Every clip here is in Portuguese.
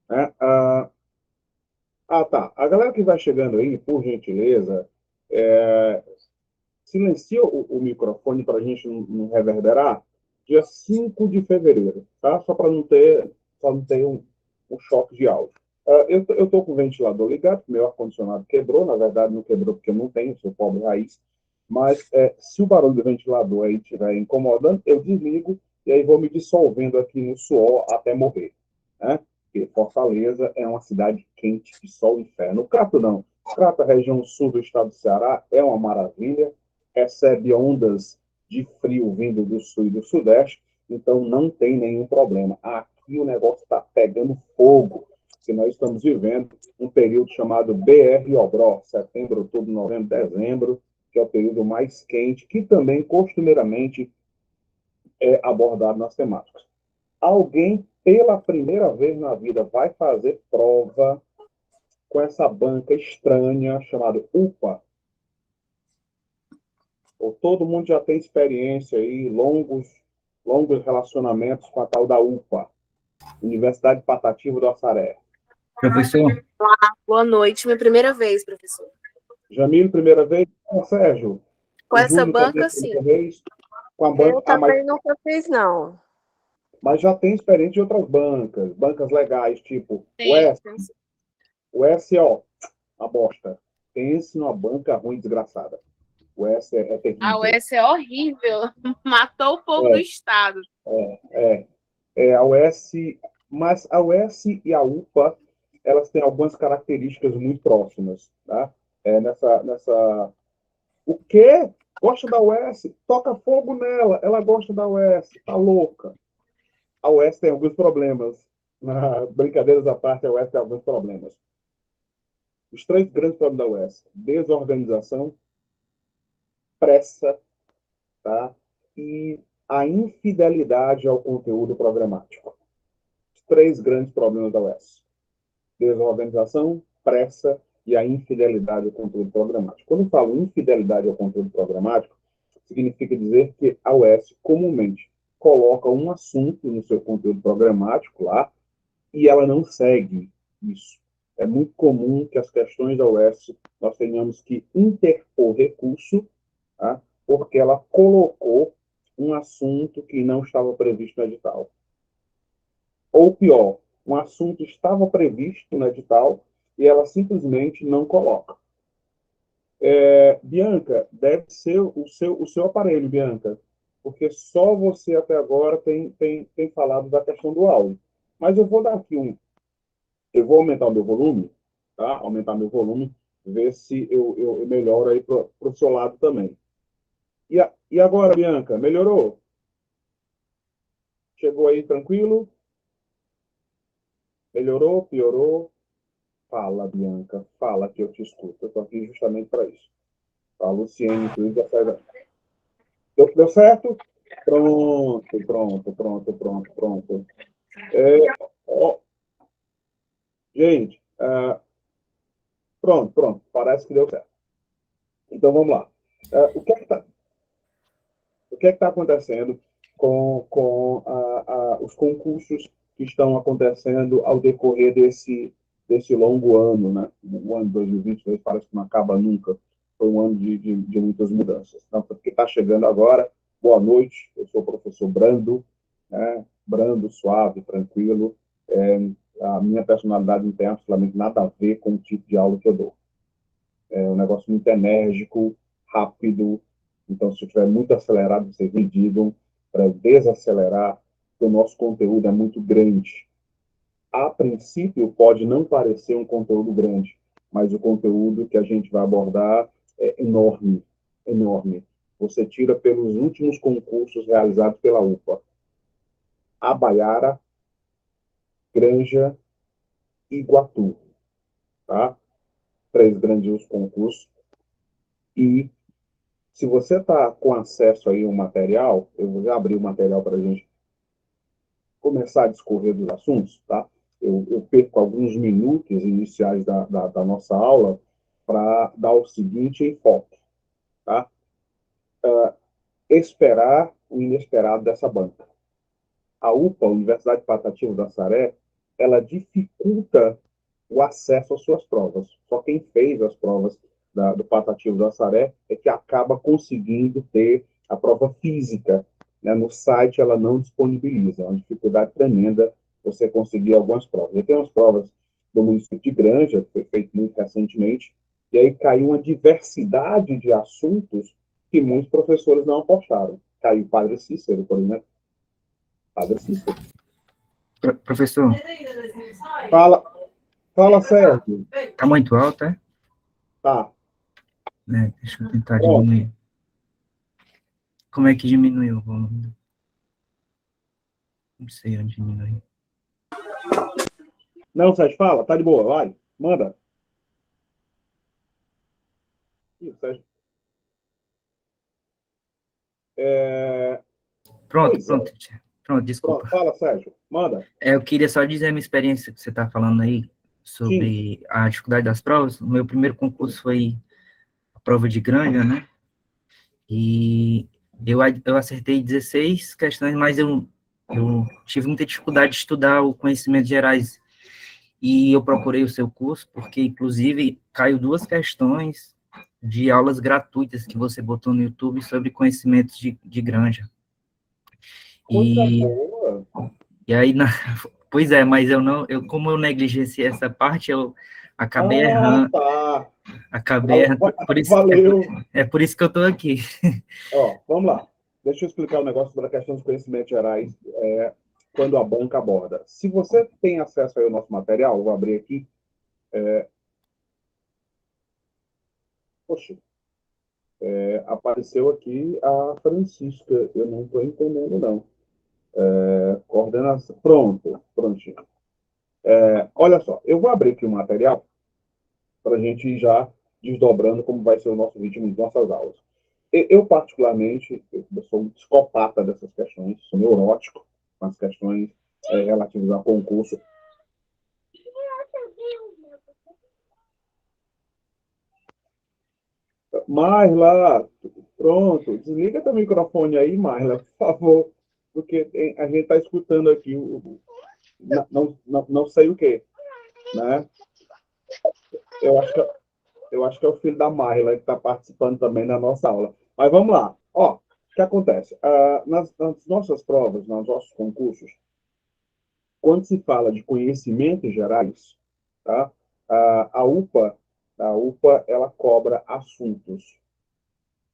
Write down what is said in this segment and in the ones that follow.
Né? Tá. A galera que vai chegando aí, por gentileza, silencia o microfone para a gente não reverberar. Dia 5 de fevereiro, tá? Só não ter um choque de áudio. Eu estou com o ventilador ligado, meu ar-condicionado quebrou, na verdade não quebrou porque eu não tenho, sou pobre raiz, mas se o barulho do ventilador aí estiver incomodando, eu desligo e aí vou me dissolvendo aqui no suor até morrer, né? Porque Fortaleza é uma cidade quente de sol e inferno. O Crato não. O Crato, a região sul do estado do Ceará, é uma maravilha, recebe ondas de frio vindo do sul e do sudeste, então não tem nenhum problema. Aqui o negócio está pegando fogo, que nós estamos vivendo um período chamado BR-Obró, setembro, outubro, novembro, dezembro, que é o período mais quente, que também costumeiramente é abordado nas temáticas. Alguém, pela primeira vez na vida, vai fazer prova com essa banca estranha chamada UPA, ou todo mundo já tem experiência aí, longos relacionamentos com a tal da UPA, Universidade Patativa do Açaré. Professor, Boa noite, minha primeira vez, professor. Jamil, primeira vez? Sérgio, Com o essa Júlio também, banca, sim. primeira vez, com a banca. Eu também nunca fiz, não. Mas já tem experiência de outras bancas legais, tipo Tem. O S, ó, a bosta. Pense numa banca ruim, desgraçada. O S é A terrível. UES é horrível. Matou o povo do É, estado. a UES, mas a UES e a UPA, elas têm algumas características muito próximas, tá? O quê? Gosta da UES? Toca fogo nela. Ela gosta da UES. Tá louca. A UES tem alguns problemas. Brincadeiras à parte, a UES tem alguns problemas. Os três grandes problemas da UES: desorganização, pressa, tá? E a infidelidade ao conteúdo programático. Os três grandes problemas da UES: desorganização, pressa e a infidelidade ao conteúdo programático. Quando eu falo infidelidade ao conteúdo programático, significa dizer que a UES comumente coloca um assunto no seu conteúdo programático lá e ela não segue isso. É muito comum que as questões da UES nós tenhamos que interpor recurso, tá? Porque ela colocou um assunto que não estava previsto no edital. Ou pior, um assunto estava previsto no edital e ela simplesmente não coloca. Bianca, deve ser o seu aparelho, Bianca, porque só você até agora tem falado da questão do áudio. Mas eu vou dar aqui eu vou aumentar o meu volume, tá? Aumentar meu volume, ver se eu melhoro aí para o seu lado também. E agora, Bianca, melhorou? Chegou aí tranquilo? Melhorou? Piorou? Fala, Bianca, fala que eu te escuto. Eu estou aqui justamente para isso. A Luciene, inclusive, já saiu. Deu certo? Pronto. Ó, gente, pronto. Parece que deu certo. Então vamos lá. O que é que está acontecendo com os concursos que estão acontecendo ao decorrer desse longo ano, né? O ano de 2022 parece que não acaba nunca. Foi um ano de muitas mudanças. Então, porque está chegando agora, boa noite, eu sou o professor Brando, né? Brando, suave, tranquilo. É, a minha personalidade não tem absolutamente nada a ver com o tipo de aula que eu dou. É um negócio muito enérgico, rápido. Então, se estiver muito acelerado, vocês me digam para desacelerar, porque o nosso conteúdo é muito grande. A princípio, pode não parecer um conteúdo grande, mas o conteúdo que a gente vai abordar é enorme, enorme. Você tira pelos últimos concursos realizados pela UPA. Abaiara, Granja e Iguatu, tá? Três grandes concursos. E se você está com acesso aí a um material, eu vou já abrir o material para a gente começar a discorrer dos assuntos, tá? Eu perco alguns minutos iniciais da nossa aula para dar o seguinte enfoque, tá? Esperar o inesperado dessa banca. A UPA, Universidade Patativa do Açaré, ela dificulta o acesso às suas provas. Só quem fez as provas do Patativo do Assaré é que acaba conseguindo ter a prova física. Né? No site ela não disponibiliza, é uma dificuldade tremenda você conseguir algumas provas. Eu tenho umas provas do município de Granja, que foi feito muito recentemente, e aí caiu uma diversidade de assuntos que muitos professores não apostaram. Caiu o Padre Cícero, por exemplo. Padre Cícero. Professor, Fala, fala, Sérgio. tá muito alto, é? Tá, Deixa eu tentar pronto. diminuir. Como é que diminuiu o volume? Não sei onde diminuir. Não, Sérgio, fala, tá de boa, vai, manda. Isso, Sérgio. Pronto, Pois é, pronto. Pronto, pronto, desculpa. fala, Sérgio, manda. Eu queria só dizer a minha experiência que você está falando aí Sim, sobre a dificuldade das provas. O meu primeiro concurso foi a prova de Granja, né? E eu acertei 16 questões, mas eu tive muita dificuldade de estudar o conhecimentos gerais. E eu procurei o seu curso, porque, inclusive, caiu 2 questões de aulas gratuitas que você botou no YouTube sobre conhecimentos de Granja. coisa E, boa. e aí, pois é, mas como eu negligenciei essa parte, eu acabei Ah, errando, tá. acabei errando, Valeu. é por isso que eu estou aqui. Ó, vamos lá. Deixa eu explicar um negócio sobre a questão dos conhecimentos gerais quando a banca aborda. Se você tem acesso aí ao nosso material, vou abrir aqui. Poxa, apareceu aqui a Francisca. Eu não estou entendendo, não. Coordenação. Pronto, prontinho. Olha só, eu vou abrir aqui o material para a gente ir já desdobrando como vai ser o nosso ritmo de nossas aulas. Eu particularmente, eu sou um psicopata dessas questões, sou neurótico com as questões relativas a concurso. Marla, pronto, desliga teu microfone aí, Marla, por favor, porque a gente está escutando aqui não sei o quê, né? Eu acho que, eu acho que é o filho da Marla que está participando também da nossa aula. Mas vamos lá. Ó, o que acontece? Nas nossas provas, nos nossos concursos, quando se fala de conhecimentos gerais, tá? A UPA, ela cobra assuntos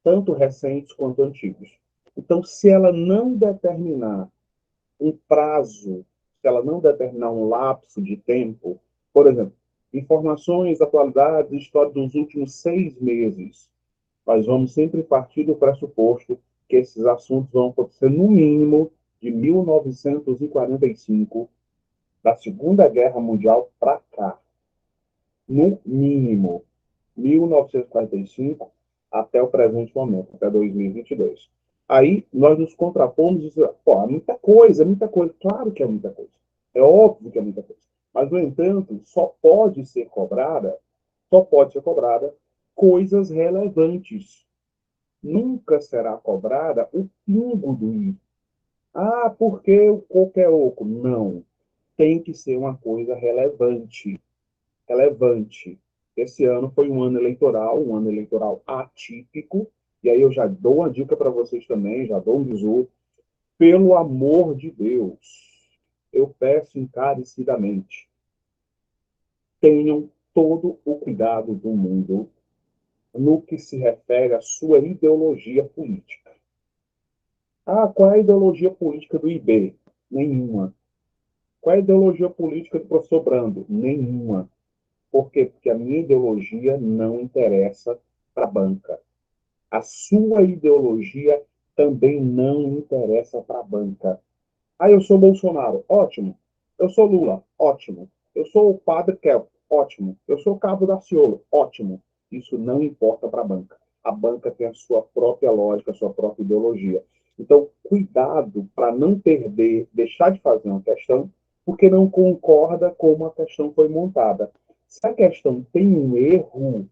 tanto recentes quanto antigos. Então, se ela não determinar um prazo, se ela não determinar um lapso de tempo, por exemplo, informações, atualidades, história dos últimos 6 meses, nós vamos sempre partir do pressuposto que esses assuntos vão acontecer no mínimo de 1945, da Segunda Guerra Mundial para cá. No mínimo, 1945 até o presente momento, até 2022. Aí nós nos contrapomos e dizemos, pô, é muita coisa, é muita coisa. Claro que é muita coisa. É óbvio que é muita coisa. Mas, no entanto, só pode ser cobrada coisas relevantes. Nunca será cobrada o pingo do i. Ah, porque o qualquer outro? Não. Tem que ser uma coisa relevante. Relevante. Esse ano foi um ano eleitoral atípico, e aí eu já dou uma dica para vocês também, já dou um bisu. Pelo amor de Deus, eu peço encarecidamente, tenham todo o cuidado do mundo no que se refere à sua ideologia política. Ah, qual é a ideologia política do IB? Nenhuma. Qual é a ideologia política do professor Brando? Nenhuma. Por quê? Porque a minha ideologia não interessa para a banca. A sua ideologia também não interessa para a banca. Ah, eu sou Bolsonaro. Ótimo. Eu sou Lula. Ótimo. Eu sou o Padre Kelp. Ótimo. Eu sou o Cabo Daciolo. Ótimo. Isso não importa para a banca. A banca tem a sua própria lógica, a sua própria ideologia. Então, cuidado para não perder, deixar de fazer uma questão, porque não concorda como a questão foi montada. Se a questão tem um erro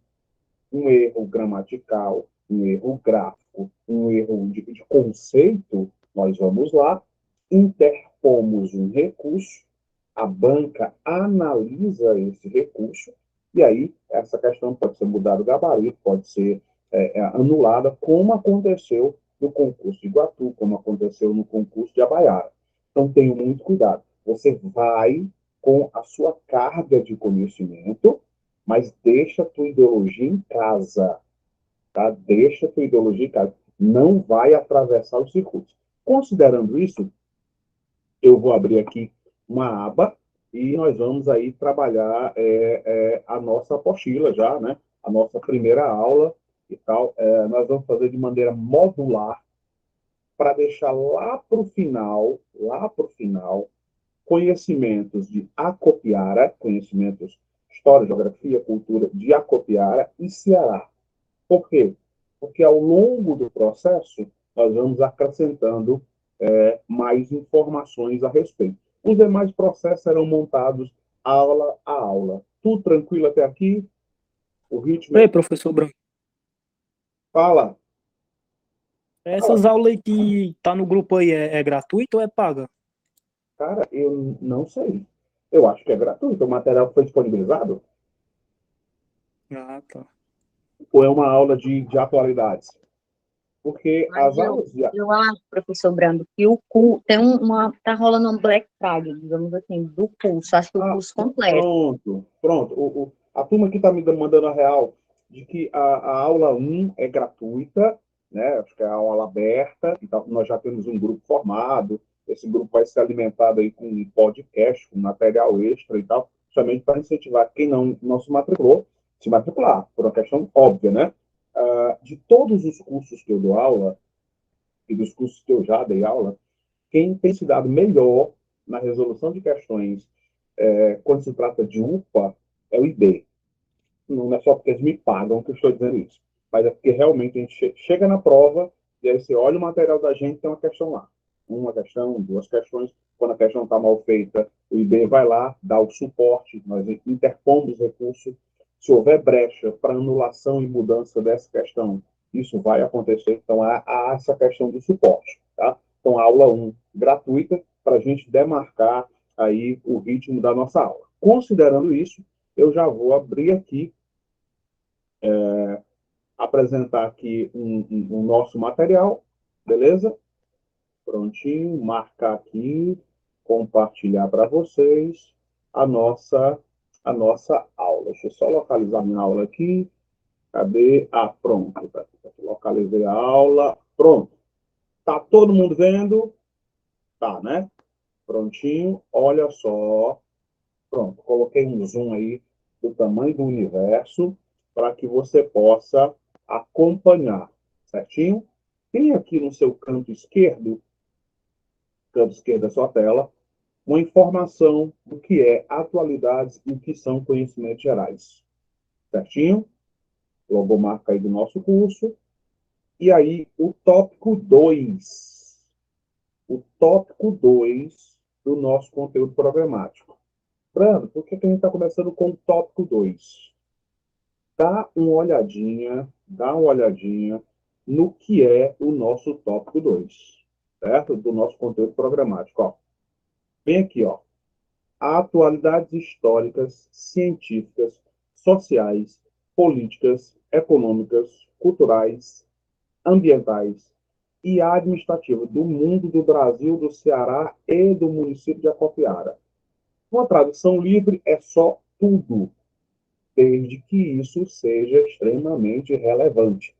gramatical, um erro gráfico, um erro de conceito, nós vamos lá, interpomos um recurso A banca analisa esse recurso e aí essa questão pode ser mudada o gabarito, pode ser anulada, como aconteceu no concurso de Iguatu, como aconteceu no concurso de Abaiara. Então, tenha muito cuidado. Você vai com a sua carga de conhecimento, mas deixa a tua ideologia em casa, tá? Deixa a tua ideologia em casa. Não vai atravessar os circuitos. Considerando isso, eu vou abrir aqui uma aba e nós vamos aí trabalhar a nossa apostila já, né? A nossa primeira aula e tal. Nós vamos fazer de maneira modular para deixar lá para o final, conhecimentos de Acopiara, conhecimentos, história, geografia, cultura de Acopiara e Ceará. Por quê? Porque ao longo do processo, nós vamos acrescentando mais informações a respeito. Os demais processos serão montados aula a aula. Tudo tranquilo até aqui? O ritmo. Ei, professor Branco, Fala. essas aulas aí que tá no grupo aí é gratuito ou é paga? Cara, eu não sei. Eu acho que é gratuito. O material foi disponibilizado? Ah, tá. Ou é uma aula de atualidades? Porque Mas as aulas de... eu acho, professor Brando, que o curso tem tá rolando um Black Friday, digamos assim, do curso, acho que o curso completo. Pronto. A turma aqui está me mandando a real de que a aula 1 é gratuita, né? Acho que é a aula aberta, então nós já temos um grupo formado, esse grupo vai ser alimentado aí com um podcast, com material extra e tal, justamente para incentivar quem não se matriculou, se matricular, por uma questão óbvia, né? De todos os cursos que eu dou aula, e dos cursos que eu já dei aula, quem tem se dado melhor na resolução de questões quando se trata de UPA é o IB. Não é só porque eles me pagam que eu estou dizendo isso, mas é porque realmente a gente chega na prova e aí você olha o material da gente, tem uma questão lá. Uma questão, duas questões. Quando a questão está mal feita, o IB vai lá, dá o suporte, nós interpomos recurso. Se houver brecha para anulação e mudança dessa questão, isso vai acontecer. Então, há essa questão do suporte. Tá? Então, a aula 1, gratuita, para a gente demarcar aí o ritmo da nossa aula. Considerando isso, eu já vou abrir aqui, apresentar aqui um nosso material, beleza? Prontinho, marcar aqui, compartilhar para vocês a nossa aula. Deixa eu só localizar minha aula aqui. Cadê? Pronto. Localizei a aula. Pronto. Tá todo mundo vendo? Tá, né? Prontinho. Olha só. Pronto. Coloquei um zoom aí do tamanho do universo para que você possa acompanhar. Certinho? Tem aqui no seu canto esquerdo da sua tela, uma informação do que é atualidades e o que são conhecimentos gerais. Certinho? Logomarca aí do nosso curso. E aí, o tópico 2. O tópico 2 do nosso conteúdo programático. Brando, por que a gente está começando com o tópico 2? Dá uma olhadinha no que é o nosso tópico 2, certo? Do nosso conteúdo programático. Ó. Vem aqui, ó. Atualidades históricas, científicas, sociais, políticas, econômicas, culturais, ambientais e administrativas do mundo, do Brasil, do Ceará e do município de Acopiara. Uma tradução livre é só tudo, desde que isso seja extremamente relevante.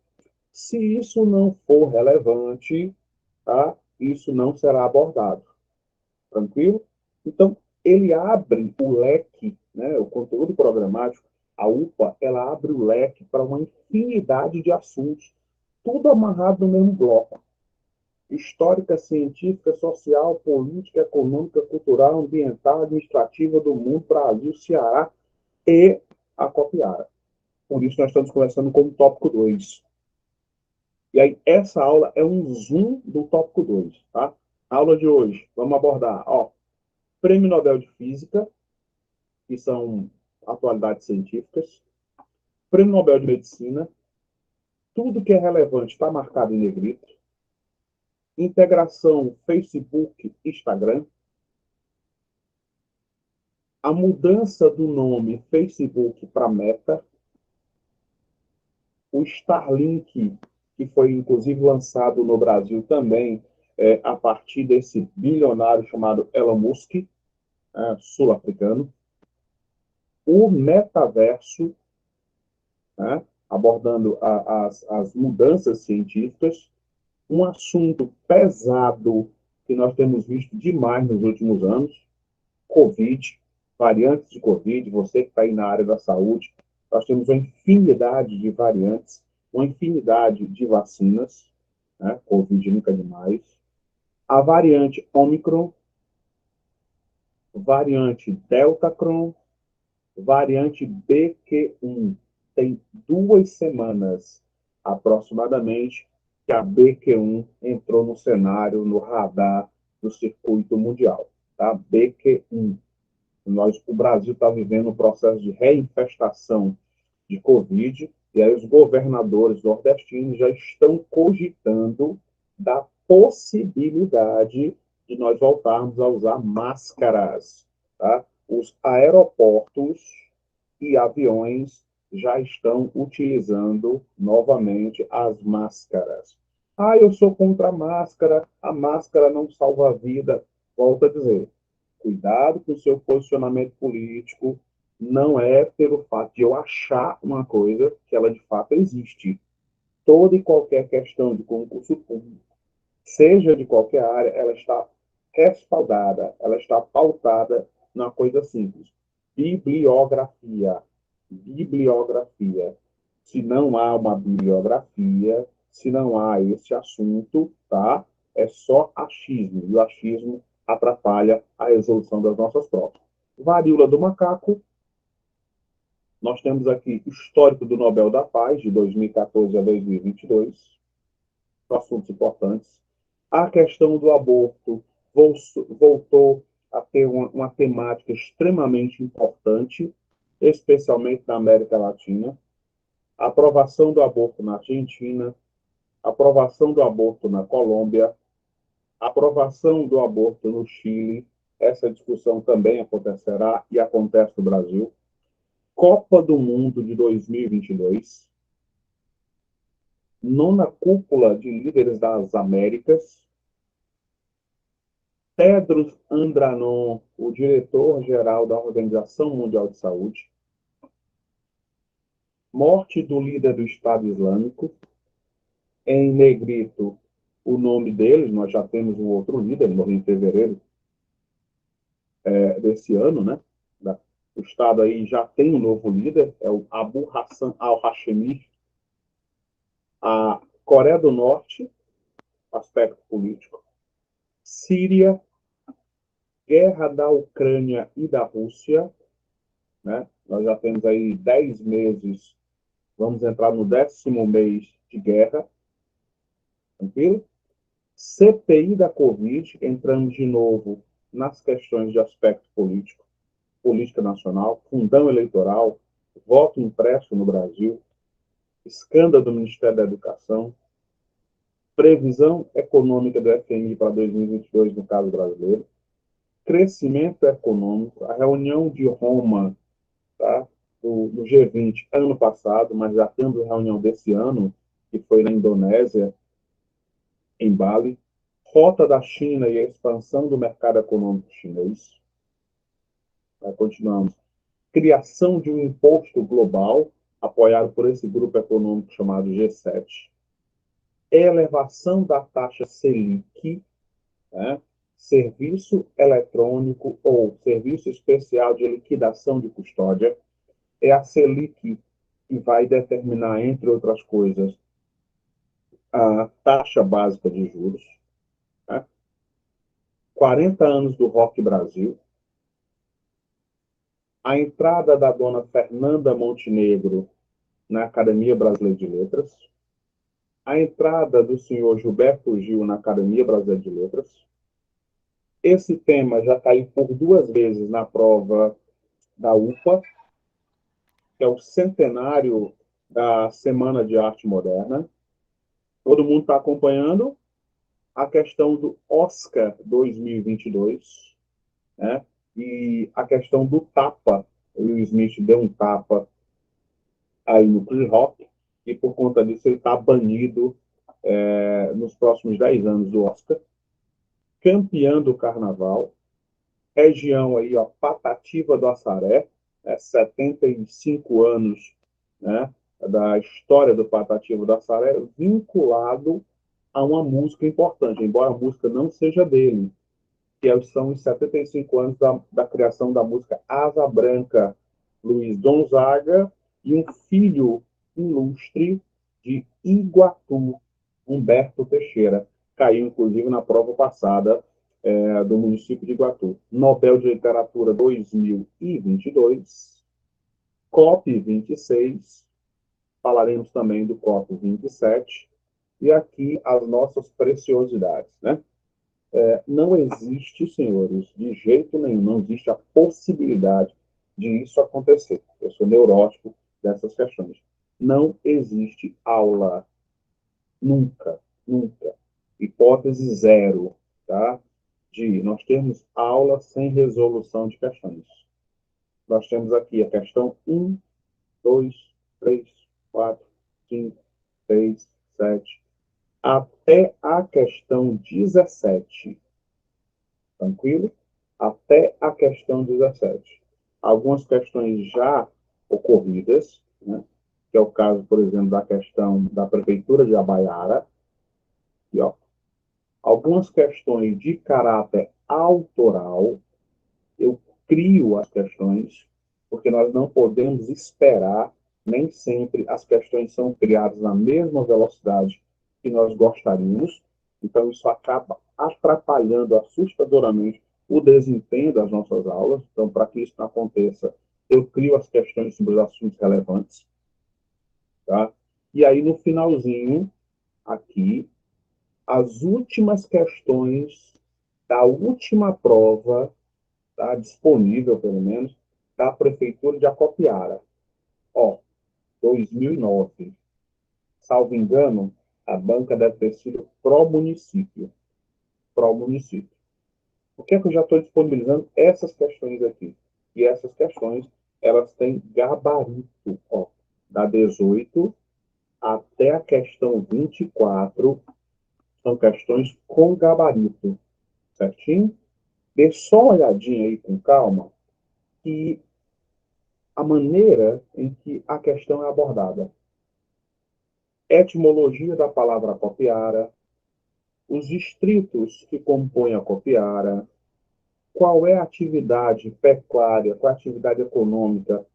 Se isso não for relevante, tá? Isso não será abordado. Tranquilo? Então, ele abre o leque, né, o conteúdo programático, a UPA, ela abre o leque para uma infinidade de assuntos, tudo amarrado no mesmo bloco. Histórica, científica, social, política, econômica, cultural, ambiental, administrativa do mundo, Brasil, Ceará e Acopiara. Por isso, nós estamos conversando com o tópico 2. E aí, essa aula é um zoom do tópico 2, tá? A aula de hoje, vamos abordar, ó, Prêmio Nobel de Física, que são atualidades científicas, Prêmio Nobel de Medicina, tudo que é relevante está marcado em negrito, integração Facebook, Instagram, A mudança do nome Facebook para Meta, o Starlink, que foi inclusive lançado no Brasil também, a partir desse bilionário chamado Elon Musk, sul-africano, o metaverso, né, abordando as mudanças científicas, um assunto pesado que nós temos visto demais nos últimos anos, Covid, variantes de Covid, você que está aí na área da saúde, nós temos uma infinidade de variantes, uma infinidade de vacinas, né? Covid nunca é demais. A variante Omicron, variante Deltacron, variante BQ1. Tem 2 semanas, aproximadamente, que a BQ1 entrou no cenário, no radar do circuito mundial. Tá? BQ1. O Brasil está vivendo um processo de reinfestação de Covid, e aí os governadores nordestinos já estão cogitando da possibilidade de nós voltarmos a usar máscaras. Tá? Os aeroportos e aviões já estão utilizando novamente as máscaras. Ah, eu sou contra a máscara não salva a vida. Volto a dizer, cuidado com o seu posicionamento político, não é pelo fato de eu achar uma coisa que ela de fato existe. Toda e qualquer questão de concurso público, seja de qualquer área, ela está respaldada, ela está pautada numa coisa simples. Bibliografia. Bibliografia. Se não há uma bibliografia, se não há esse assunto, tá? É só achismo. E o achismo atrapalha a resolução das nossas provas. Varíola do macaco. Nós temos aqui o histórico do Nobel da Paz, de 2014 a 2022. Assuntos importantes. A questão do aborto voltou a ter uma temática extremamente importante, especialmente na América Latina. A aprovação do aborto na Argentina, a aprovação do aborto na Colômbia, a aprovação do aborto no Chile. Essa discussão também acontecerá e acontece no Brasil. Copa do Mundo de 2022. Nona cúpula de líderes das Américas. Tedros Adhanom, o diretor-geral da Organização Mundial de Saúde. Morte do líder do Estado Islâmico. Em negrito, o nome dele, nós já temos um outro líder, morreu em fevereiro desse ano, né? O Estado aí já tem um novo líder, é o Abu Hassan al-Hashemi. A Coreia do Norte, aspecto político. Síria, guerra da Ucrânia e da Rússia, né? Nós já temos aí 10 meses, vamos entrar no 10º mês de guerra, tranquilo? CPI da Covid, entramos de novo nas questões de aspecto político, política nacional, fundão eleitoral, voto impresso no Brasil, escândalo do Ministério da Educação, previsão econômica do FMI para 2022, no caso brasileiro, crescimento econômico, a reunião de Roma, tá, do G20 ano passado, mas já temos a reunião desse ano, que foi na Indonésia, em Bali, rota da China e a expansão do mercado econômico chinês. Continuamos. Criação de um imposto global, apoiado por esse grupo econômico chamado G7. Elevação da taxa Selic, né? Serviço eletrônico ou serviço especial de liquidação de custódia. É a Selic que vai determinar, entre outras coisas, a taxa básica de juros. Né? 40 anos do Rock Brasil. A entrada da dona Fernanda Montenegro na Academia Brasileira de Letras. A entrada do senhor Gilberto Gil na Academia Brasileira de Letras. Esse tema já caiu por 2 vezes na prova da UPA, que é o centenário da Semana de Arte Moderna. Todo mundo está acompanhando a questão do Oscar 2022, né? E a questão do tapa, o Will Smith deu um tapa aí no Chris Rock, e por conta disso ele está banido nos próximos 10 anos do Oscar. Campeão do Carnaval, região aí, ó, Patativa do Assaré, 75 anos, né, da história do Patativa do Assaré, vinculado a uma música importante, embora a música não seja dele, que são os 75 anos da criação da música Asa Branca, Luiz Gonzaga, e um filho ilustre de Iguatu, Humberto Teixeira. Caiu, inclusive, na prova passada do município de Iguatu. Nobel de Literatura 2022, COP26, falaremos também do COP27, e aqui as nossas preciosidades, né? Não existe, senhores, de jeito nenhum, não existe a possibilidade de isso acontecer. Eu sou neurótico dessas questões. Não existe aula. Nunca, nunca. Hipótese zero, tá? De nós termos aula sem resolução de questões. Nós temos aqui a questão 1, 2, 3, 4, 5, 6, 7, até a questão 17. Tranquilo? Até a questão 17. Algumas questões já ocorridas, né? Que é o caso, por exemplo, da questão da Prefeitura de Abaiara. E, ó, algumas questões de caráter autoral, eu crio as questões, porque nós não podemos esperar, nem sempre as questões são criadas na mesma velocidade que nós gostaríamos, então isso acaba atrapalhando assustadoramente o desempenho das nossas aulas. Então, para que isso não aconteça, eu crio as questões sobre os assuntos relevantes, tá? E aí, no finalzinho, aqui, as últimas questões da última prova, tá, disponível, pelo menos, da Prefeitura de Acopiara. Ó, 2009. Salvo engano, a banca deve ter sido pró-município. Pró-município. Por que é que eu já estou disponibilizando essas questões aqui? E essas questões, elas têm gabarito, ó, da 18 até a questão 24, são questões com gabarito, certinho? Dê só uma olhadinha aí com calma, e a maneira em que a questão é abordada. Etimologia da palavra Acopiara, os distritos que compõem a Acopiara, qual é a atividade pecuária, qual é a atividade econômica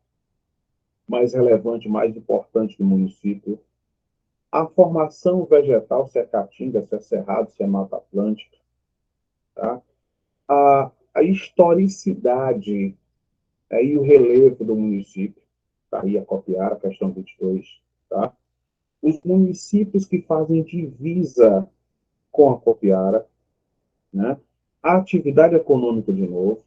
mais relevante, mais importante do município, a formação vegetal, se é caatinga, se é cerrado, se é mata atlântica, tá? A historicidade e o relevo do município, tá aí a Copiara, questão 22, tá? Os municípios que fazem divisa com a Copiara, né? A atividade econômica de novo,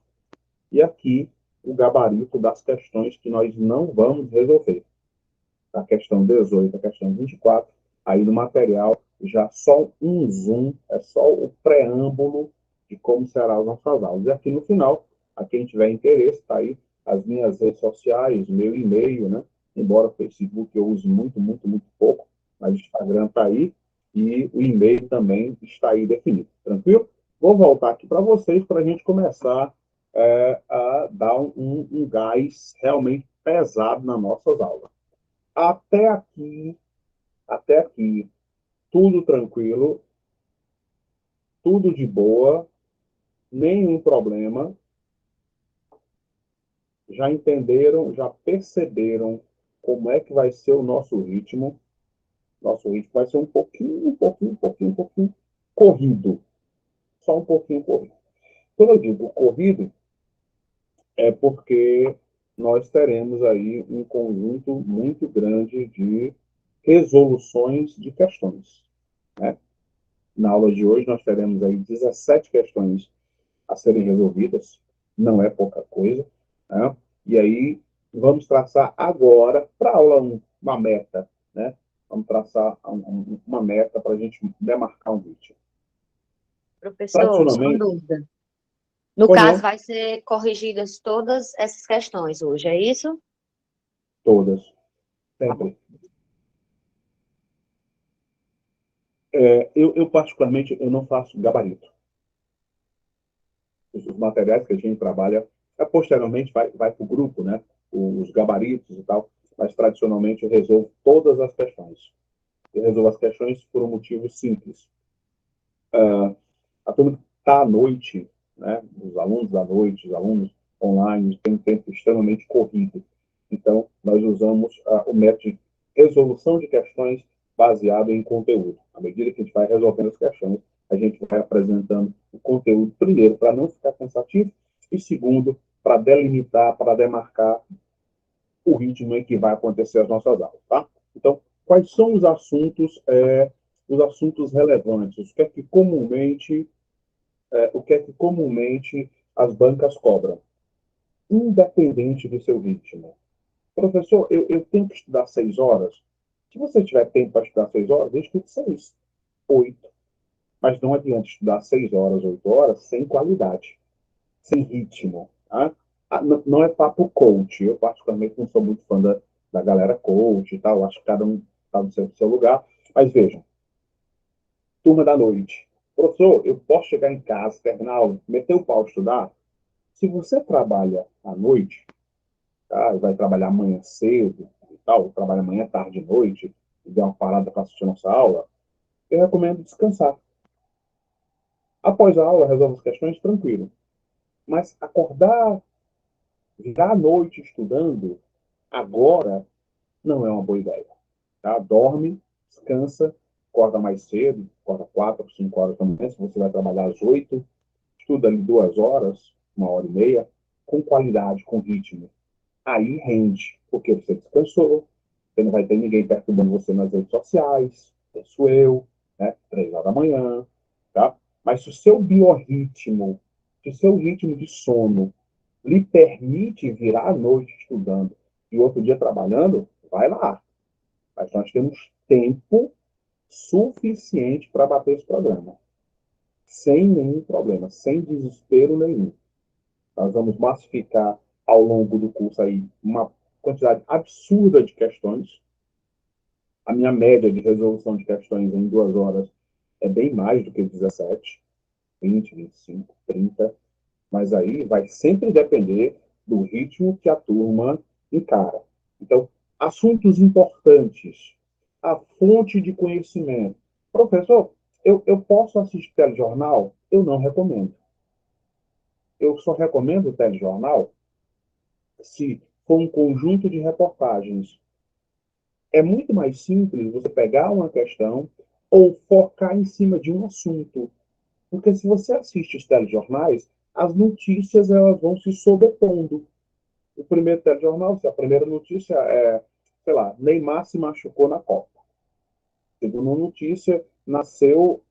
e aqui o gabarito das questões que nós não vamos resolver. A questão 18, a questão 24, aí no material já só um zoom, é só o preâmbulo de como será as nossas aulas. E aqui no final, a quem tiver interesse, está aí as minhas redes sociais, meu e-mail, né? Embora o Facebook eu use muito, muito, muito pouco, mas o Instagram está aí e o e-mail também está aí definido. Tranquilo? Vou voltar aqui para vocês para a gente começar a dar um gás realmente pesado nas nossas aulas. Até aqui, tudo tranquilo, tudo de boa, nenhum problema. Já entenderam, já perceberam como é que vai ser o nosso ritmo? Nosso ritmo vai ser um pouquinho corrido. Só um pouquinho corrido. Quando eu digo corrido, é porque nós teremos aí um conjunto muito grande de resoluções de questões, né? Na aula de hoje, nós teremos aí 17 questões a serem resolvidas, não é pouca coisa, né? E aí, vamos traçar agora, para a aula 1, uma meta, né? Vamos traçar uma meta para a gente demarcar um ritmo. Professor, só uma Tradicionalmente, dúvida. No Pois caso, não. vai ser corrigidas todas essas questões hoje, é isso? Todas. Tá bom. Sempre. Eu, particularmente, eu não faço gabarito. Os materiais que a gente trabalha, posteriormente vai para o grupo, né? Os gabaritos e tal, mas tradicionalmente eu resolvo todas as questões. Eu resolvo as questões por um motivo simples. A turma está à noite, né? Os alunos da noite, os alunos online, têm um tempo extremamente corrido. Então, nós usamos o método de resolução de questões baseado em conteúdo. À medida que a gente vai resolvendo as questões, a gente vai apresentando o conteúdo, primeiro, para não ficar cansativo, e segundo, para delimitar, para demarcar o ritmo em que vai acontecer as nossas aulas, tá? Então, quais são os assuntos relevantes? O que é que comumente as bancas cobram? Independente do seu ritmo. Professor, eu tenho que estudar 6 horas? Se você tiver tempo para estudar 6 horas, eu estudo 6, 8. Mas não adianta estudar 6 horas, 8 horas, sem qualidade, sem ritmo. Tá? Não é papo coach. Eu, particularmente, não sou muito fã da galera coach e tal. Acho que cada um está no seu lugar. Mas vejam, turma da noite. Professor, eu posso chegar em casa, terminar a aula, meter o pau estudar? Se você trabalha à noite, tá? Vai trabalhar amanhã cedo e tal, trabalha amanhã, tarde e noite, e der uma parada para assistir nossa aula, eu recomendo descansar. Após a aula, resolve as questões tranquilo. Mas acordar, virar a noite estudando, agora, não é uma boa ideia. Tá? Dorme, descansa, acorda mais cedo, acorda 4, 5 horas da manhã, se você vai trabalhar às 8, estuda ali 2 horas, 1 hora e meia, com qualidade, com ritmo. Aí rende, porque você descansou, você não vai ter ninguém perturbando você nas redes sociais, penso eu, né? 3 horas da manhã, tá? Mas se o seu biorritmo, se o seu ritmo de sono lhe permite virar à noite estudando e outro dia trabalhando, vai lá. Mas nós temos tempo suficiente para bater esse programa. Sem nenhum problema, sem desespero nenhum. Nós vamos massificar ao longo do curso aí uma quantidade absurda de questões. A minha média de resolução de questões em 2 horas é bem mais do que 17, 20, 25, 30. Mas aí vai sempre depender do ritmo que a turma encara. Então, assuntos importantes, a fonte de conhecimento. Professor, eu posso assistir telejornal? Eu não recomendo. Eu só recomendo o telejornal se for um conjunto de reportagens. É muito mais simples você pegar uma questão ou focar em cima de um assunto. Porque se você assiste os telejornais, as notícias elas vão se sobrepondo. O primeiro telejornal, a primeira notícia é, sei lá, Neymar se machucou na Copa. Segunda notícia, nasceu.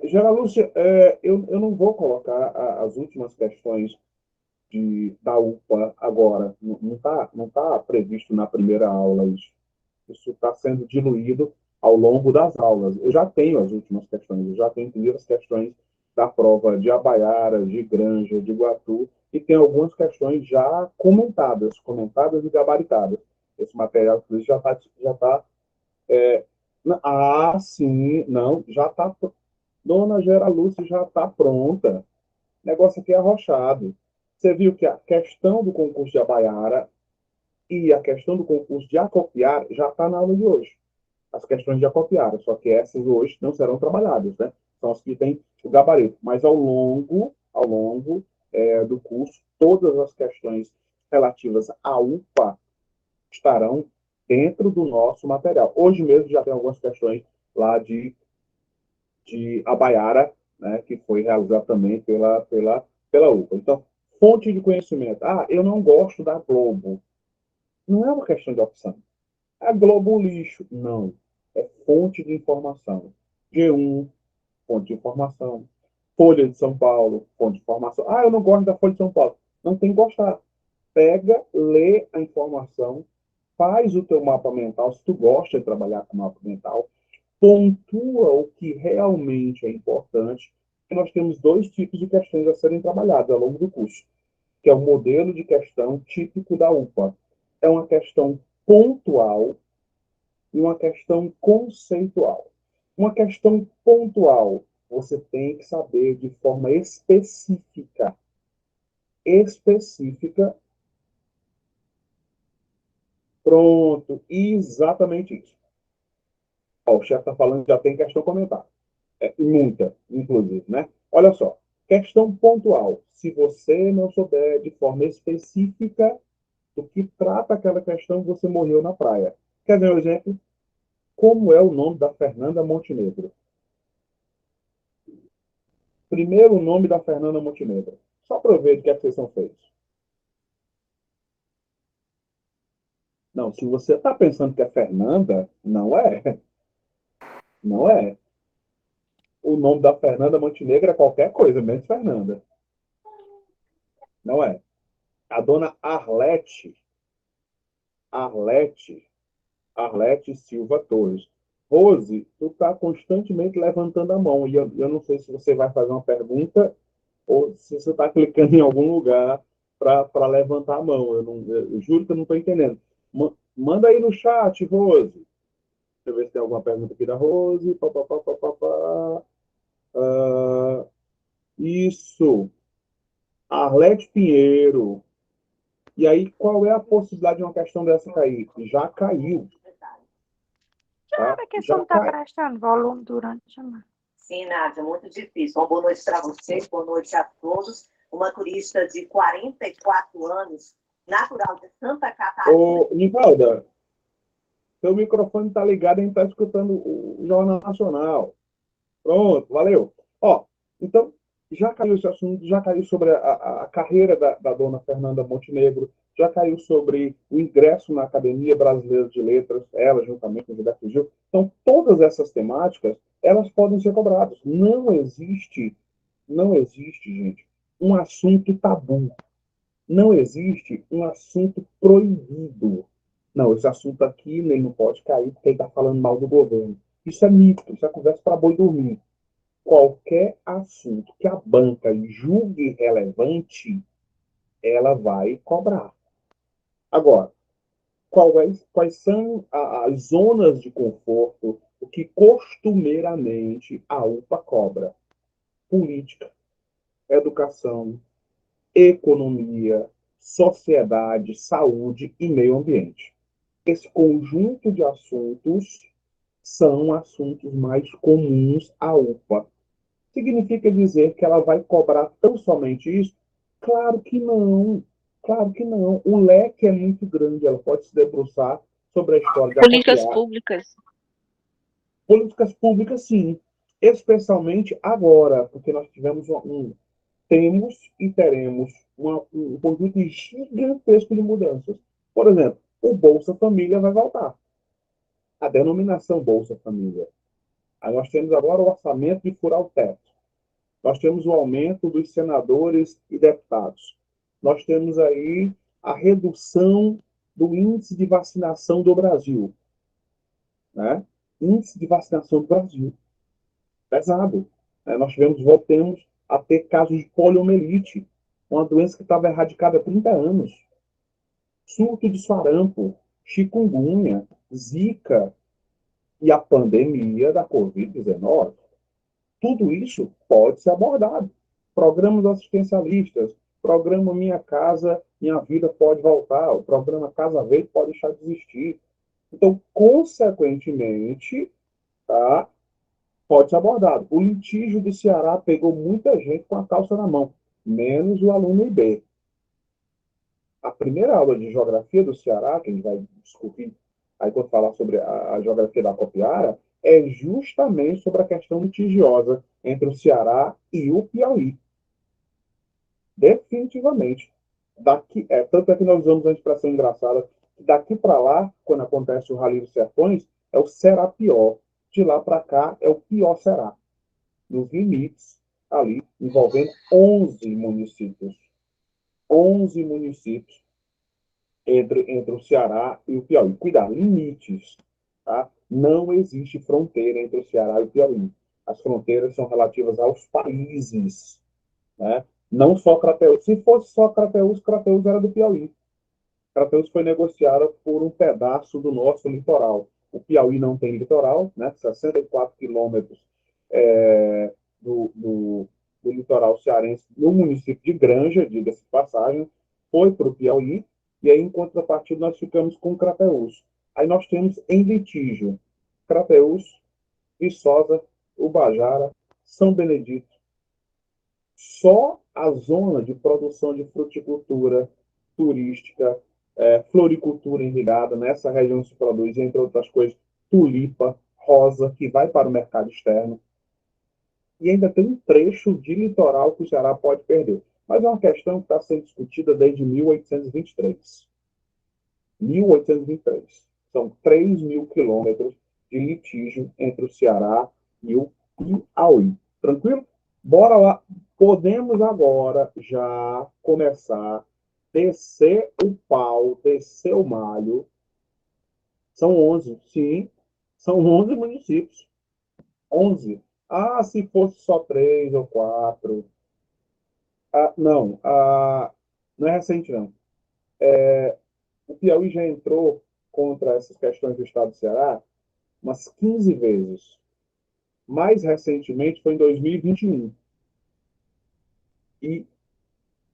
Gera Lúcia, eu não vou colocar as últimas questões da UPA agora. Não está não tá previsto na primeira aula isso. Isso está sendo diluído ao longo das aulas. Eu já tenho as últimas questões, eu já tenho inclusive as questões da prova de Abaiara, de Granja, de Iguatu, e tem algumas questões já comentadas e gabaritadas. Esse material, inclusive, sim, não, já está. Dona Gera Lúcia já está pronta. O negócio aqui é arrochado. Você viu que a questão do concurso de Abaiara e a questão do concurso de Acopiara já está na aula de hoje. As questões de Acopiara, só que essas hoje não serão trabalhadas, né? São as que têm o gabarito. Mas ao longo do curso, todas as questões relativas à UPA estarão dentro do nosso material. Hoje mesmo já tem algumas questões lá de Abaiara, né, que foi realizada também pela UPA. Então, fonte de conhecimento. Ah, eu não gosto da Globo. Não é uma questão de opção. A Globo lixo. Não. É fonte de informação. G1, fonte de informação. Folha de São Paulo, fonte de informação. Ah, eu não gosto da Folha de São Paulo. Não tem que gostar. Pega, lê a informação, faz o teu mapa mental, se tu gosta de trabalhar com mapa mental, pontua o que realmente é importante nós temos dois tipos de questões a serem trabalhadas ao longo do curso, que é o modelo de questão típico da UPA. É uma questão pontual e uma questão conceitual. Uma questão pontual, você tem que saber de forma específica. Específica. Pronto, exatamente isso. Ó, o chefe está falando que já tem questão comentada. Muita, inclusive, né? Olha só, questão pontual. Se você não souber de forma específica do que trata aquela questão, você morreu na praia. Quer ver um exemplo? Como é o nome da Fernanda Montenegro? Primeiro o nome da Fernanda Montenegro. Só para eu ver de que vocês são feitos. Não, se você está pensando que é Fernanda, não é. Não é. O nome da Fernanda Montenegro é qualquer coisa, menos Fernanda. Não é. A dona Arlete Silva Torres. Rose, tu está constantemente levantando a mão. E eu não sei se você vai fazer uma pergunta ou se você está clicando em algum lugar para levantar a mão. Eu juro que eu não estou entendendo. Manda aí no chat, Rose. Deixa eu ver se tem alguma pergunta aqui da Rose. Pá, pá, pá, pá, pá, pá. Isso. Arlete Pinheiro. E aí, qual é a possibilidade de uma questão dessa cair? Já caiu. Tá? Que Já não está caiu. prestando volume durante a semana. Sim, Nádia, muito difícil. Uma boa noite para vocês, boa noite a todos. Uma turista de 44 anos, natural de Santa Catarina. Ô, Nivalda, seu microfone está ligado, a gente está escutando o Jornal Nacional. Pronto, valeu. Ó, então, já caiu esse assunto, já caiu sobre a carreira da dona Fernanda Montenegro, já caiu sobre o ingresso na Academia Brasileira de Letras, ela juntamente com o Gilberto Gil. Então, todas essas temáticas, elas podem ser cobradas. Não existe, gente, um assunto tabu. Não existe um assunto proibido. Não, esse assunto aqui nem não pode cair porque ele está falando mal do governo. Isso é mito, isso é conversa para boi dormir. Qualquer assunto que a banca julgue relevante, ela vai cobrar. Agora, quais são as zonas de conforto, o que costumeiramente a UPA cobra? Política, educação, economia, sociedade, saúde e meio ambiente. Esse conjunto de assuntos são assuntos mais comuns à UPA. Significa dizer que ela vai cobrar tão somente isso? Claro que não. Claro que não. O leque é muito grande. Ela pode se debruçar sobre a história de Políticas Acopiara. públicas. Políticas públicas, sim. Especialmente agora, porque nós temos e teremos um conjunto gigantesco de mudanças. Por exemplo, o Bolsa Família vai voltar. A denominação Bolsa Família. Aí nós temos agora o orçamento de furar o teto. Nós temos o aumento dos senadores e deputados. Nós temos aí a redução do índice de vacinação do Brasil. Né? Índice de vacinação do Brasil. Pesado. Nós voltamos a ter casos de poliomielite, uma doença que estava erradicada há 30 anos. Surto de sarampo, chikungunya, zika e a pandemia da Covid-19. Tudo isso pode ser abordado. Programas assistencialistas, programa Minha Casa, Minha Vida pode voltar, o programa Casa Verde pode deixar de existir. Então, consequentemente, tá, pode ser abordado. O litígio do Ceará pegou muita gente com a calça na mão, menos o aluno IB. A primeira aula de geografia do Ceará, que a gente vai discutir aí quando falar sobre a geografia da Acopiara, é justamente sobre a questão litigiosa entre o Ceará e o Piauí. Definitivamente. Tanto é que nós usamos uma expressão engraçada, que daqui para lá, quando acontece o Rally dos Sertões, é o será pior. De lá para cá, é o pior será. Nos limites, ali, envolvendo 11 municípios. 11 municípios entre o Ceará e o Piauí. Cuidado, limites. Tá? Não existe fronteira entre o Ceará e o Piauí. As fronteiras são relativas aos países, né? Não só Crateús. Se fosse só Crateús, Crateús era do Piauí. Crateús foi negociada por um pedaço do nosso litoral. O Piauí não tem litoral, né? 64 quilômetros do litoral cearense, no município de Granja, diga-se de passagem, foi para o Piauí, e aí, em contrapartida, nós ficamos com Crateús. Aí nós temos em litígio Crateús, Viçosa, Ubajara, São Benedito. Só a zona de produção de fruticultura turística, floricultura irrigada, nessa região se produz, entre outras coisas, tulipa, rosa, que vai para o mercado externo. E ainda tem um trecho de litoral que o Ceará pode perder. Mas é uma questão que está sendo discutida desde 1823. 1823. São 3.000 quilômetros de litígio entre o Ceará e o Piauí. Tranquilo? Bora lá. Podemos agora já começar a descer o pau, descer o malho. São 11, sim. São 11 municípios. 11. Ah, se fosse só 3 ou 4. Não, não é recente, não. O Piauí já entrou contra essas questões do Estado do Ceará umas 15 vezes. Mais recentemente foi em 2021. E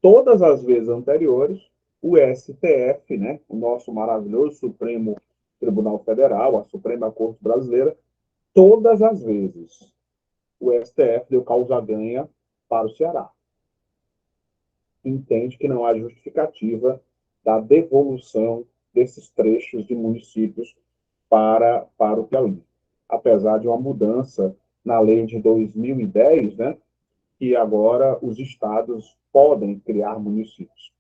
todas as vezes anteriores, o STF, né, o nosso maravilhoso Supremo Tribunal Federal, a Suprema Corte Brasileira, todas as vezes o STF deu causa-ganha para o Ceará. Entende que não há justificativa da devolução desses trechos de municípios para o Piauí. Apesar de uma mudança na lei de 2010, né, que agora os estados podem criar municípios.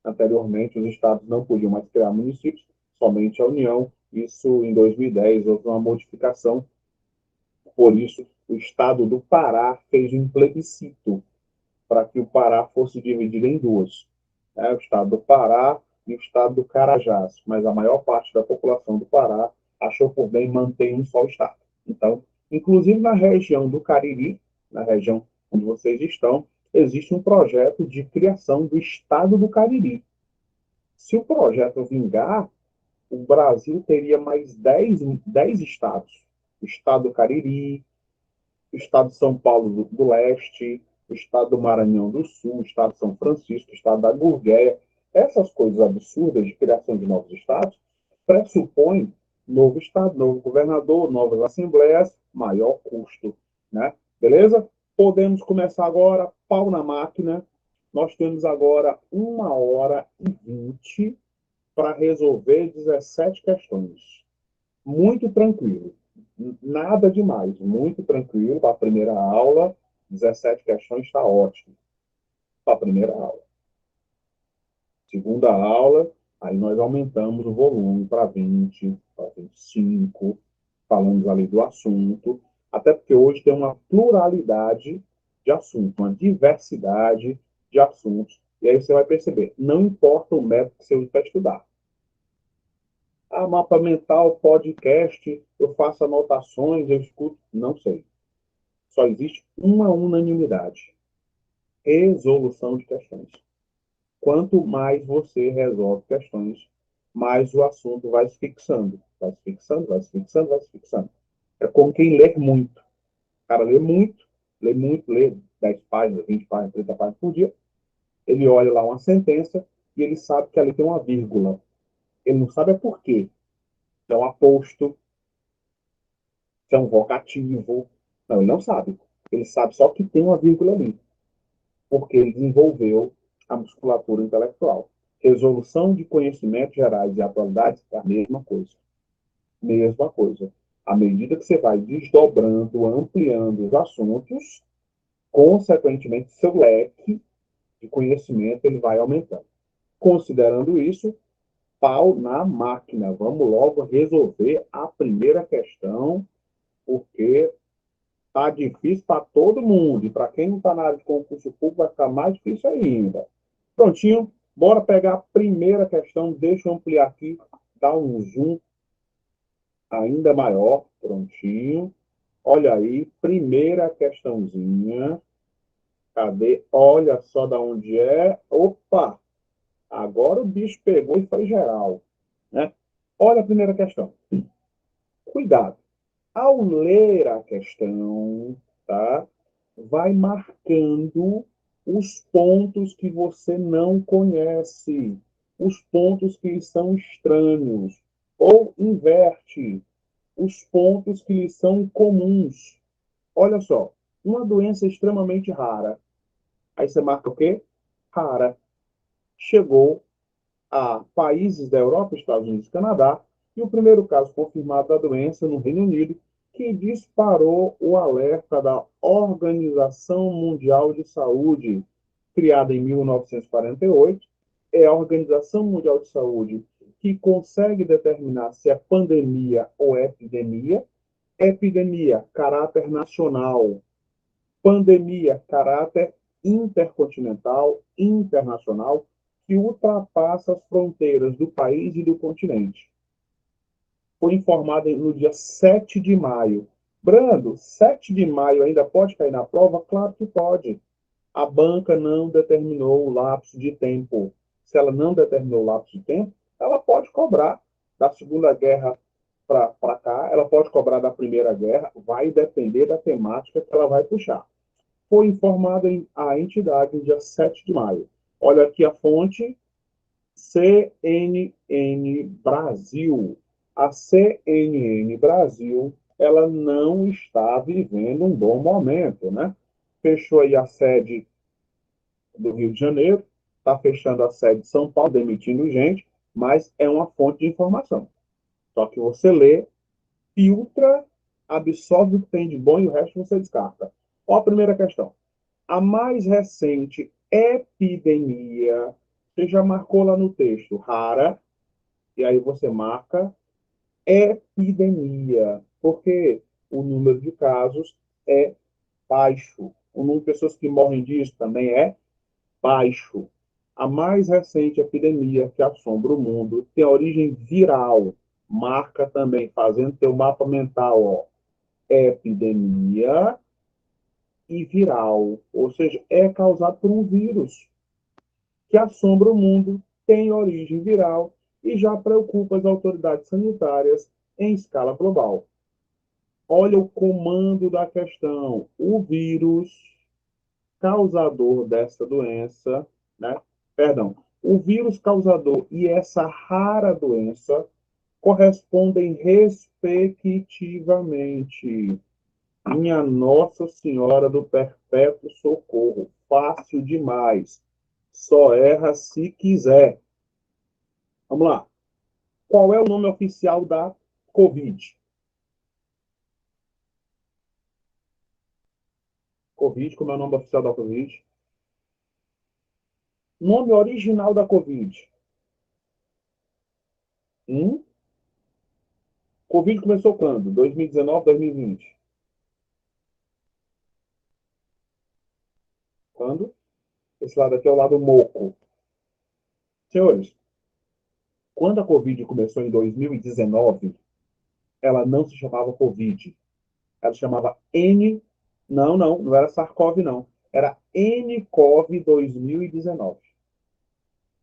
Anteriormente, os estados não podiam mais criar municípios, somente a União. Isso, em 2010, houve uma modificação. Por isso, o estado do Pará fez um plebiscito para que o Pará fosse dividido em duas. O estado do Pará e o estado do Carajás. Mas a maior parte da população do Pará achou por bem manter um só estado. Então, inclusive na região do Cariri, na região onde vocês estão, existe um projeto de criação do estado do Cariri. Se o projeto vingar, o Brasil teria mais 10 estados. O estado do Cariri, o estado de São Paulo do Leste, o estado do Maranhão do Sul, o estado de São Francisco, o estado da Gurgueia. Essas coisas absurdas de criação de novos estados pressupõem novo estado, novo governador, novas assembleias, maior custo, né? Beleza? Podemos começar agora, pau na máquina. Nós temos agora 1h20 para resolver 17 questões. Muito tranquilo. Nada demais. Muito tranquilo. Para a primeira aula, 17 questões está ótimo. Para a primeira aula. Segunda aula, aí nós aumentamos o volume para 20, para 25, falamos ali do assunto, até porque hoje tem uma pluralidade de assuntos, uma diversidade de assuntos, e aí você vai perceber, não importa o método que você usa para estudar. Mapa mental, podcast, eu faço anotações, eu escuto, não sei. Só existe uma unanimidade. Resolução de questões. Quanto mais você resolve questões, mais o assunto vai se fixando. Vai se fixando, vai se fixando, vai se fixando. É como quem lê muito. O cara lê muito, lê 10 páginas, 20 páginas, 30 páginas por dia. Ele olha lá uma sentença e ele sabe que ali tem uma vírgula. Ele não sabe por quê. Se é um aposto, se é um vocativo. Não, ele não sabe. Ele sabe só que tem uma vírgula ali. Porque ele desenvolveu a musculatura intelectual. Resolução de conhecimentos gerais e atualidades é a mesma coisa. Mesma coisa. À medida que você vai desdobrando, ampliando os assuntos, consequentemente, seu leque de conhecimento ele vai aumentando. Considerando isso, pau na máquina. Vamos logo resolver a primeira questão, porque está difícil para todo mundo. E para quem não está na área de concurso público, vai ficar mais difícil ainda. Prontinho? Bora pegar a primeira questão. Deixa eu ampliar aqui, dar um zoom ainda maior. Prontinho. Olha aí, primeira questãozinha. Cadê? Olha só da onde é. Opa! Agora o bicho pegou e foi geral, né? Olha a primeira questão. Cuidado. Ao ler a questão, tá? Vai marcando os pontos que você não conhece, os pontos que lhe são estranhos, ou inverte os pontos que lhe são comuns. Olha só, uma doença extremamente rara. Aí você marca o quê? Rara. Chegou a países da Europa, Estados Unidos e Canadá, e o primeiro caso confirmado da doença no Reino Unido, que disparou o alerta da Organização Mundial de Saúde, criada em 1948. É a Organização Mundial de Saúde que consegue determinar se é pandemia ou epidemia. Epidemia, caráter nacional. Pandemia, caráter intercontinental, internacional, que ultrapassa as fronteiras do país e do continente. Foi informada no dia 7 de maio. Brando, 7 de maio ainda pode cair na prova? Claro que pode. A banca não determinou o lapso de tempo. Se ela não determinou o lapso de tempo, ela pode cobrar da Segunda Guerra para cá, ela pode cobrar da Primeira Guerra, vai depender da temática que ela vai puxar. Foi informada a entidade no dia 7 de maio. Olha aqui a fonte, CNN Brasil. A CNN Brasil, ela não está vivendo um bom momento, né? Fechou aí a sede do Rio de Janeiro, está fechando a sede de São Paulo, demitindo gente, mas é uma fonte de informação. Só que você lê, filtra, absorve o que tem de bom e o resto você descarta. Qual a primeira questão? A mais recente epidemia, você já marcou lá no texto, rara, e aí você marca epidemia, porque o número de casos é baixo. O número de pessoas que morrem disso também é baixo. A mais recente epidemia que assombra o mundo tem origem viral. Marca também, fazendo teu mapa mental, ó. Epidemia e viral, ou seja, é causado por um vírus que assombra o mundo, tem origem viral e já preocupa as autoridades sanitárias em escala global. Olha o comando da questão. O vírus causador dessa doença, né? Perdão, o vírus causador e essa rara doença correspondem respectivamente. Minha Nossa Senhora do Perpétuo Socorro, fácil demais. Só erra se quiser. Vamos lá. Qual é o nome oficial da Covid? Covid, como é o nome oficial da Covid? Nome original da Covid? Covid começou quando? 2019, 2020? Quando? Esse lado aqui é o lado moco. Senhores, quando a Covid começou em 2019, ela não se chamava Covid. Ela se chamava N. Não era SARS-CoV, não. Era nCoV 2019.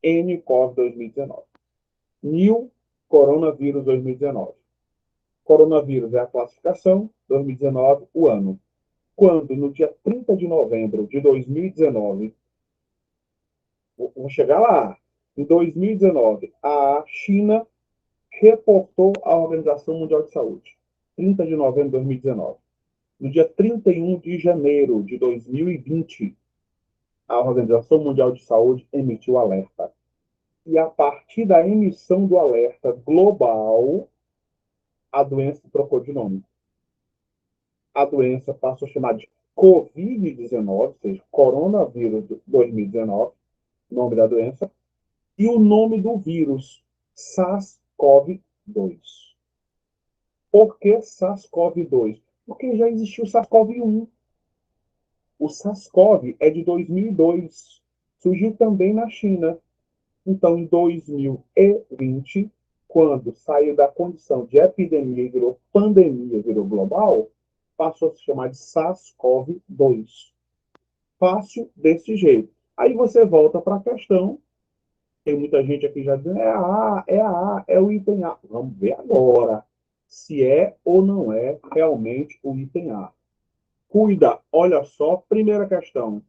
nCoV 2019. New Coronavírus 2019. Coronavírus é a classificação, 2019, o ano. Quando, no dia 30 de novembro de 2019, vou chegar lá, em 2019, a China reportou à Organização Mundial de Saúde. 30 de novembro de 2019. No dia 31 de janeiro de 2020, a Organização Mundial de Saúde emitiu alerta. E a partir da emissão do alerta global, a doença trocou de nome. A doença passou a chamar de Covid-19, ou seja, Coronavírus 2019, nome da doença, e o nome do vírus, SARS-CoV-2. Por que SARS-CoV-2? Porque já existiu o SARS-CoV-1. O SARS-CoV é de 2002. Surgiu também na China. Então, em 2020, quando saiu da condição de epidemia e virou pandemia, virou global, passou a se chamar de SARS-CoV-2. Fácil desse jeito. Aí você volta para a questão. Tem muita gente aqui já dizendo, é o item A. Vamos ver agora se é ou não é realmente o item A. Cuida, olha só, primeira questão.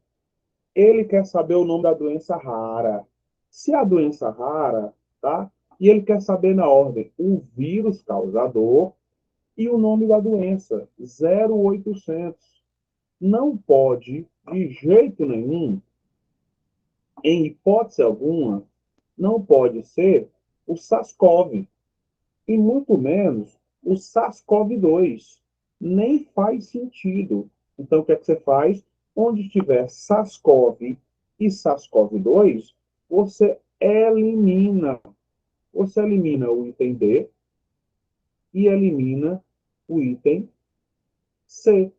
Ele quer saber o nome da doença rara. Se a doença rara, tá? E ele quer saber na ordem o vírus causador e o nome da doença, 0800. Não pode, de jeito nenhum, em hipótese alguma, não pode ser o SARS-CoV, e muito menos o SARS-CoV-2. Nem faz sentido. Então, o que é que você faz? Onde tiver SARS-CoV e SARS-CoV-2, você elimina. Você elimina o item D e elimina o item C.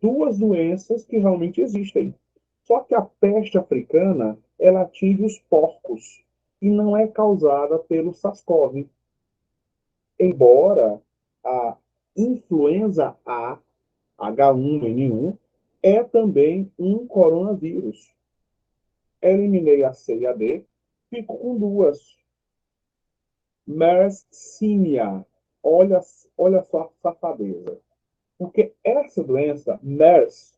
Duas doenças que realmente existem. Só que a peste africana, ela atinge os porcos e não é causada pelo SARS-CoV. Embora a influenza A, H1N1, é também um coronavírus. Eliminei a C e a D, fico com duas. Mersínia. Olha só a safadeza. Porque essa doença, MERS,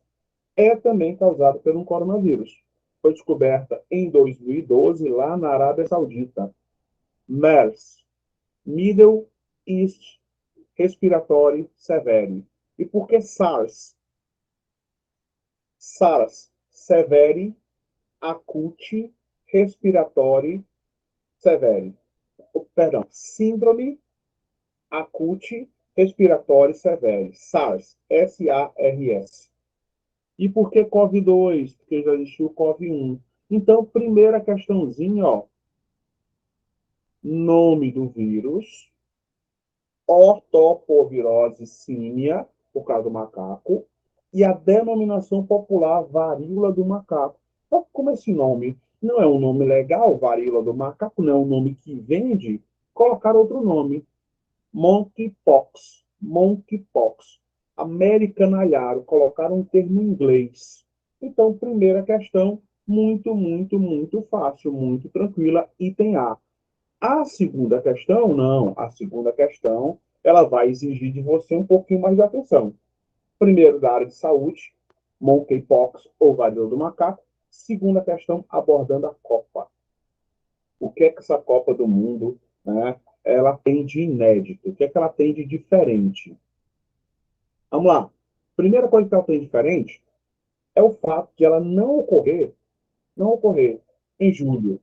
é também causada por um coronavírus. Foi descoberta em 2012, lá na Arábia Saudita. MERS, Middle East Respiratory Severe. E por que SARS? SARS, Severe Acute Respiratory Severe. Perdão, Síndrome Acute Respiratory Severe. SARS, S-A-R-S. E por que COVID-2? Porque já existiu o COVID-1. Então, primeira questãozinha, ó. Nome do vírus, ortopovirose símia, por causa do macaco, e a denominação popular varíola do macaco. Então, como esse nome não é um nome legal, varíola do macaco, não é um nome que vende, colocar outro nome. Monkeypox. Monkeypox. Americanalharam, colocaram um termo em inglês. Então, primeira questão, muito fácil, muito tranquila, item A. A segunda questão, não. A segunda questão, ela vai exigir de você um pouquinho mais de atenção. Primeiro, da área de saúde, monkeypox ou varíola do macaco. Segunda questão, abordando a Copa. O que é que essa Copa do Mundo, né, ela tem de inédito? O que é que ela tem de diferente? Vamos lá. Primeira coisa que ela tem de diferente é o fato de ela não ocorrer em julho.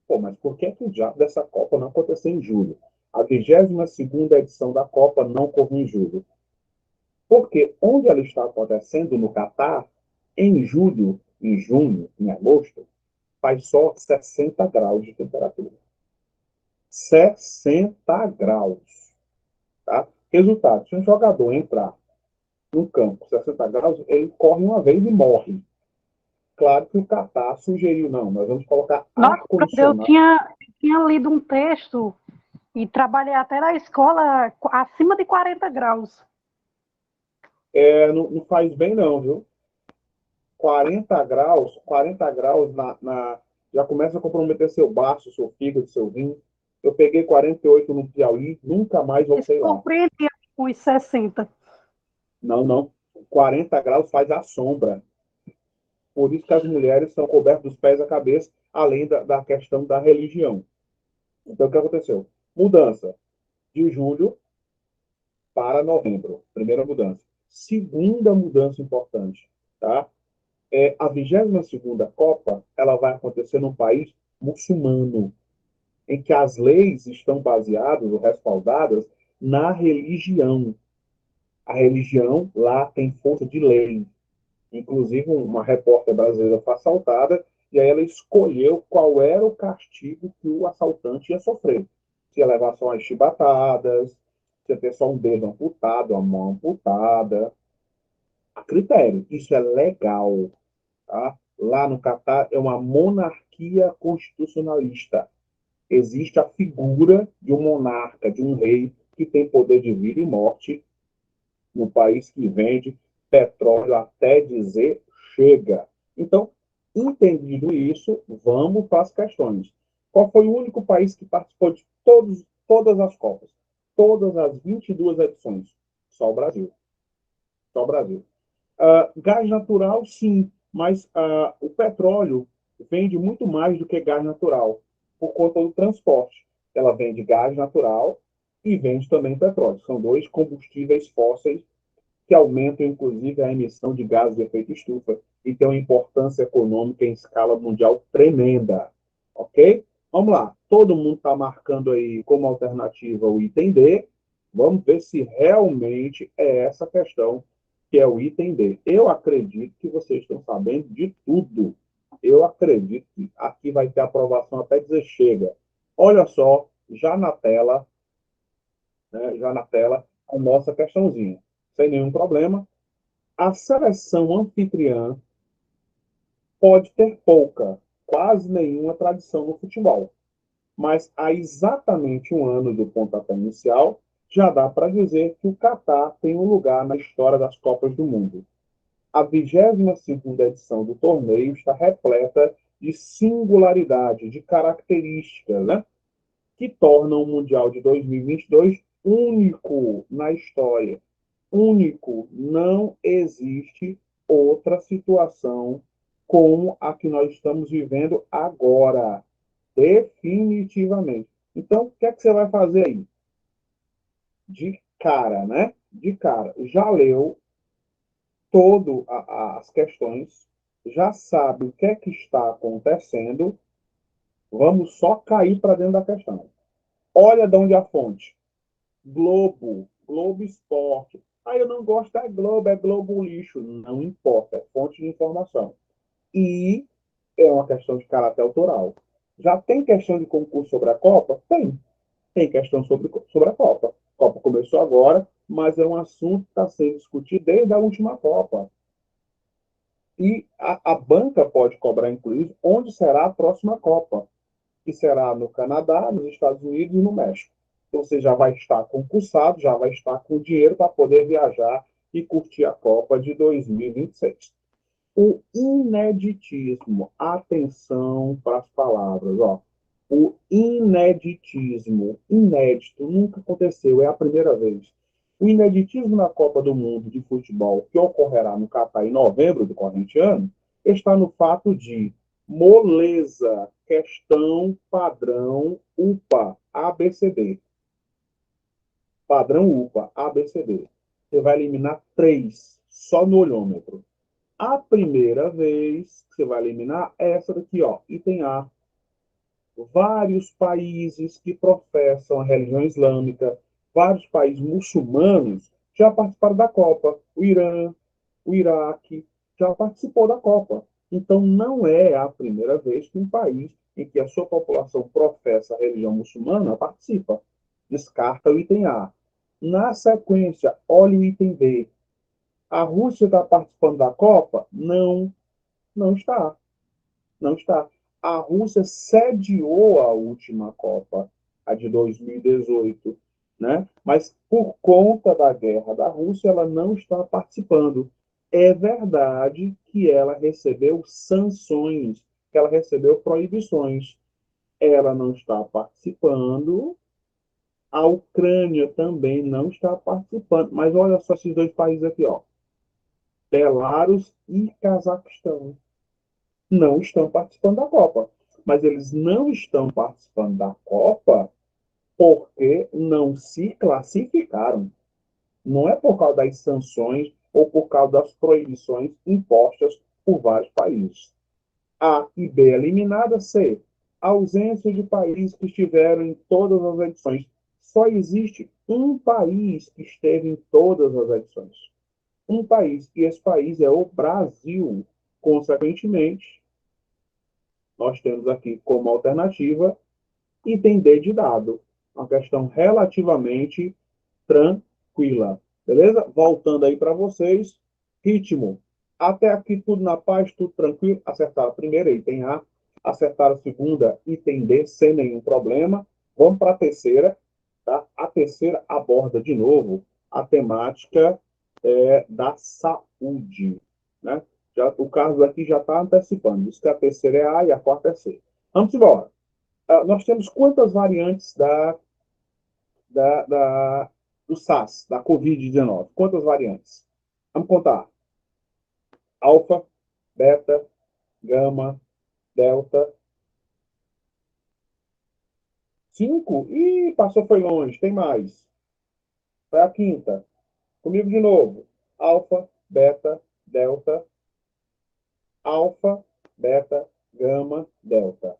Pô, mas por que o diabo dessa Copa não aconteceu em julho? A 22ª edição da Copa não ocorreu em julho. Porque onde ela está acontecendo, no Catar, em julho, em junho, em agosto, faz só 60 graus de temperatura. 60 graus. Tá? Resultado, se um jogador entrar no campo 60 graus, ele corre uma vez e morre. Claro que o Catar sugeriu, não, nós vamos colocar Nossa, eu ar-condicionado. tinha lido um texto e trabalhei até na escola acima de 40 graus. Não faz bem não, viu? 40 graus já começa a comprometer seu baço, seu fígado, seu rim. Eu peguei 48 no Piauí, nunca mais voltei lá. Compreendi os 60. Não. 40 graus faz a sombra. Por isso que as mulheres são cobertas dos pés à cabeça, além da questão da religião. Então, o que aconteceu? Mudança de julho para novembro. Primeira mudança. Segunda mudança importante, tá? A 22ª Copa, ela vai acontecer num país muçulmano, em que as leis estão baseadas ou respaldadas na religião. A religião lá tem força de lei. Inclusive, uma repórter brasileira foi assaltada e aí ela escolheu qual era o castigo que o assaltante ia sofrer. Se ia levar só umas chibatadas, se ia ter só um dedo amputado, a mão amputada. A critério. Isso é legal. Tá? Lá no Catar é uma monarquia constitucionalista. Existe a figura de um monarca, de um rei, que tem poder de vida e morte, no país que vende petróleo até dizer chega. Então, entendido isso, vamos para as questões. Qual foi o único país que participou de todas as Copas? Todas as 22 edições? Só o Brasil. Só o Brasil. Gás natural, sim, mas o petróleo vende muito mais do que gás natural, por conta do transporte. Ela vende gás natural e vende também petróleo. São dois combustíveis fósseis que aumentam, inclusive, a emissão de gases de efeito estufa e tem uma importância econômica em escala mundial tremenda. Ok? Vamos lá. Todo mundo está marcando aí como alternativa o item D. Vamos ver se realmente é essa questão que é o item D. Eu acredito que vocês estão sabendo de tudo. Eu acredito que aqui vai ter aprovação até dizer chega. Olha só, já na tela, né, a nossa questãozinha. Sem nenhum problema. A seleção anfitriã pode ter pouca, quase nenhuma tradição no futebol. Mas há exatamente um ano do pontapé inicial, já dá para dizer que o Catar tem um lugar na história das Copas do Mundo. A 22ª edição do torneio está repleta de singularidade, de características, né, que tornam o Mundial de 2022 único na história. Único. Não existe outra situação como a que nós estamos vivendo agora. Definitivamente. Então, o que é que você vai fazer aí? De cara, né? De cara. Já leu todas as questões, já sabe o que é que está acontecendo, vamos só cair para dentro da questão. Olha de onde é a fonte. Globo, Globo Esporte. Eu não gosto da Globo, é Globo lixo. Não importa, é fonte de informação. E é uma questão de caráter autoral. Já tem questão de concurso sobre a Copa? Tem. Tem questão sobre a Copa. A Copa começou agora, mas é um assunto que está sendo discutido desde a última Copa. E a banca pode cobrar, inclusive, onde será a próxima Copa, que será no Canadá, nos Estados Unidos e no México. Então, você já vai estar concursado, já vai estar com dinheiro para poder viajar e curtir a Copa de 2026. O ineditismo, atenção para as palavras, ó. O ineditismo, inédito, nunca aconteceu, é a primeira vez. O ineditismo na Copa do Mundo de futebol, que ocorrerá no Catar em novembro do corrente ano, está no fato de moleza, questão, padrão, UPA, ABCD. Padrão UPA, ABCD. Você vai eliminar 3, só no olhômetro. A primeira vez que você vai eliminar é essa daqui, ó, item A. Vários países que professam a religião islâmica, vários países muçulmanos já participaram da Copa. O Irã, o Iraque já participou da Copa. Então, não é a primeira vez que um país em que a sua população professa a religião muçulmana participa. Descarta o item A. Na sequência, olhe o item B. A Rússia está participando da Copa? Não, não está. Não está. A Rússia sediou a última Copa, a de 2018, né? Mas por conta da guerra da Rússia, ela não está participando. É verdade que ela recebeu sanções, que ela recebeu proibições. Ela não está participando. A Ucrânia também não está participando. Mas olha só esses dois países aqui, ó. Belarus e Cazaquistão não estão participando da Copa. Mas eles não estão participando da Copa porque não se classificaram. Não é por causa das sanções ou por causa das proibições impostas por vários países. A e B eliminada. C, ausência de países que estiveram em todas as edições. Só existe um país que esteve em todas as edições. Um país, e esse país é o Brasil. Consequentemente, nós temos aqui como alternativa item D de dado. Uma questão relativamente tranquila. Beleza? Voltando aí para vocês. Ritmo. Até aqui tudo na paz, tudo tranquilo. Acertaram a primeira, item A. Acertaram a segunda, item D, sem nenhum problema. Vamos para a terceira. Tá? A terceira aborda de novo a temática da saúde, né? O Carlos aqui já está antecipando. Diz que a terceira é A e a quarta é C. Vamos embora. Nós temos quantas variantes do SARS, da Covid-19? Quantas variantes? Vamos contar. Alfa, beta, gama, delta. 5? Ih, passou, foi longe. Tem mais. Foi a quinta. Comigo de novo. Alfa, beta, delta. Alfa, beta, gama, delta.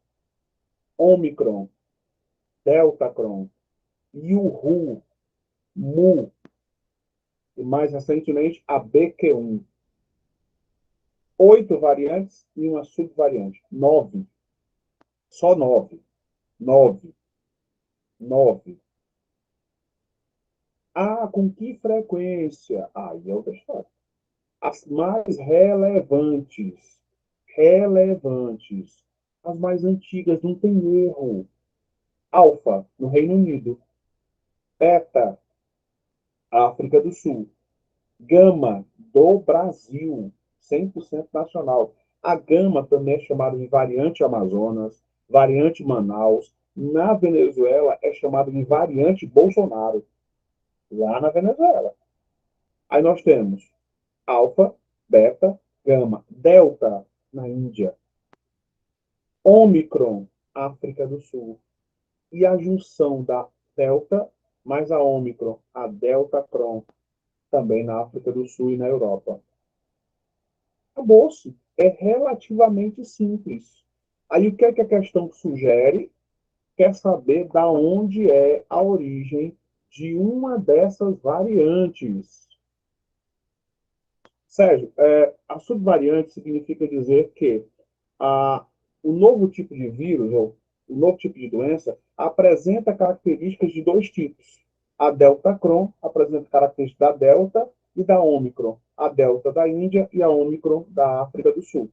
Ômicron, deltacron, Yuhu, Mu, e mais recentemente a BQ1. 8 variantes e uma subvariante. 9. Só 9. 9. 9. Ah, com que frequência? Aí é outra história. As mais relevantes. Relevantes. As mais antigas, não tem erro. Alfa, no Reino Unido. Beta, África do Sul. Gama, do Brasil. 100% nacional. A gama também é chamada de variante Amazonas, variante Manaus. Na Venezuela é chamada de variante Bolsonaro. Lá na Venezuela. Aí nós temos alfa, beta, gama, delta na Índia, ômicron, África do Sul. E a junção da delta mais a ômicron, a deltacron, também na África do Sul e na Europa. Acabou-se. É relativamente simples. Aí o que é que a questão sugere? Quer saber da onde é a origem de uma dessas variantes. Sérgio, a subvariante significa dizer que o novo tipo de vírus, ou o novo tipo de doença, apresenta características de dois tipos. A deltacron apresenta características da delta e da ômicron. A delta da Índia e a ômicron da África do Sul.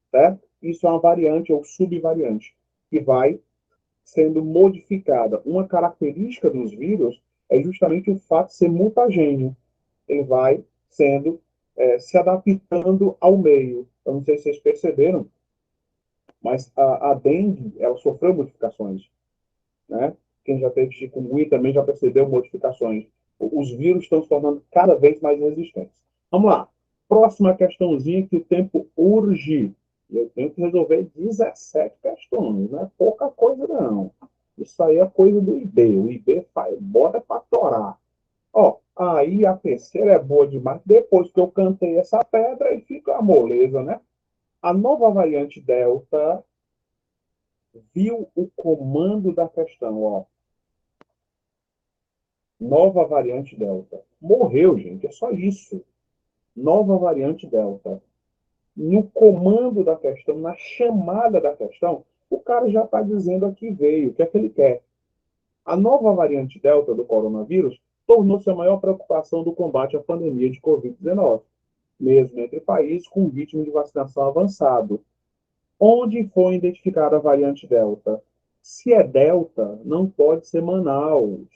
Certo? Isso é uma variante ou subvariante, que vai sendo modificada. Uma característica dos vírus é justamente o fato de ser mutagênio. Ele vai sendo, se adaptando ao meio. Eu não sei se vocês perceberam, mas a dengue, ela sofreu modificações, né? Quem já teve chikungunya também já percebeu modificações. Os vírus estão se tornando cada vez mais resistentes. Vamos lá. Próxima questãozinha que o tempo urge. Eu tenho que resolver 17 questões. Não é pouca coisa, não. Isso aí é coisa do IB. O IB faz, bota para torar. Ó, aí a terceira é boa demais. Depois que eu cantei essa pedra, aí fica a moleza, né? A nova variante Delta viu o comando da questão, ó. Nova variante Delta. Morreu, gente, é só isso. Nova variante Delta. No comando da questão, na chamada da questão, o cara já está dizendo a que veio, o que é que ele quer. A nova variante Delta do coronavírus tornou-se a maior preocupação do combate à pandemia de Covid-19, mesmo entre países com ritmo de vacinação avançado. Onde foi identificada a variante Delta? Se é Delta, não pode ser Manaus.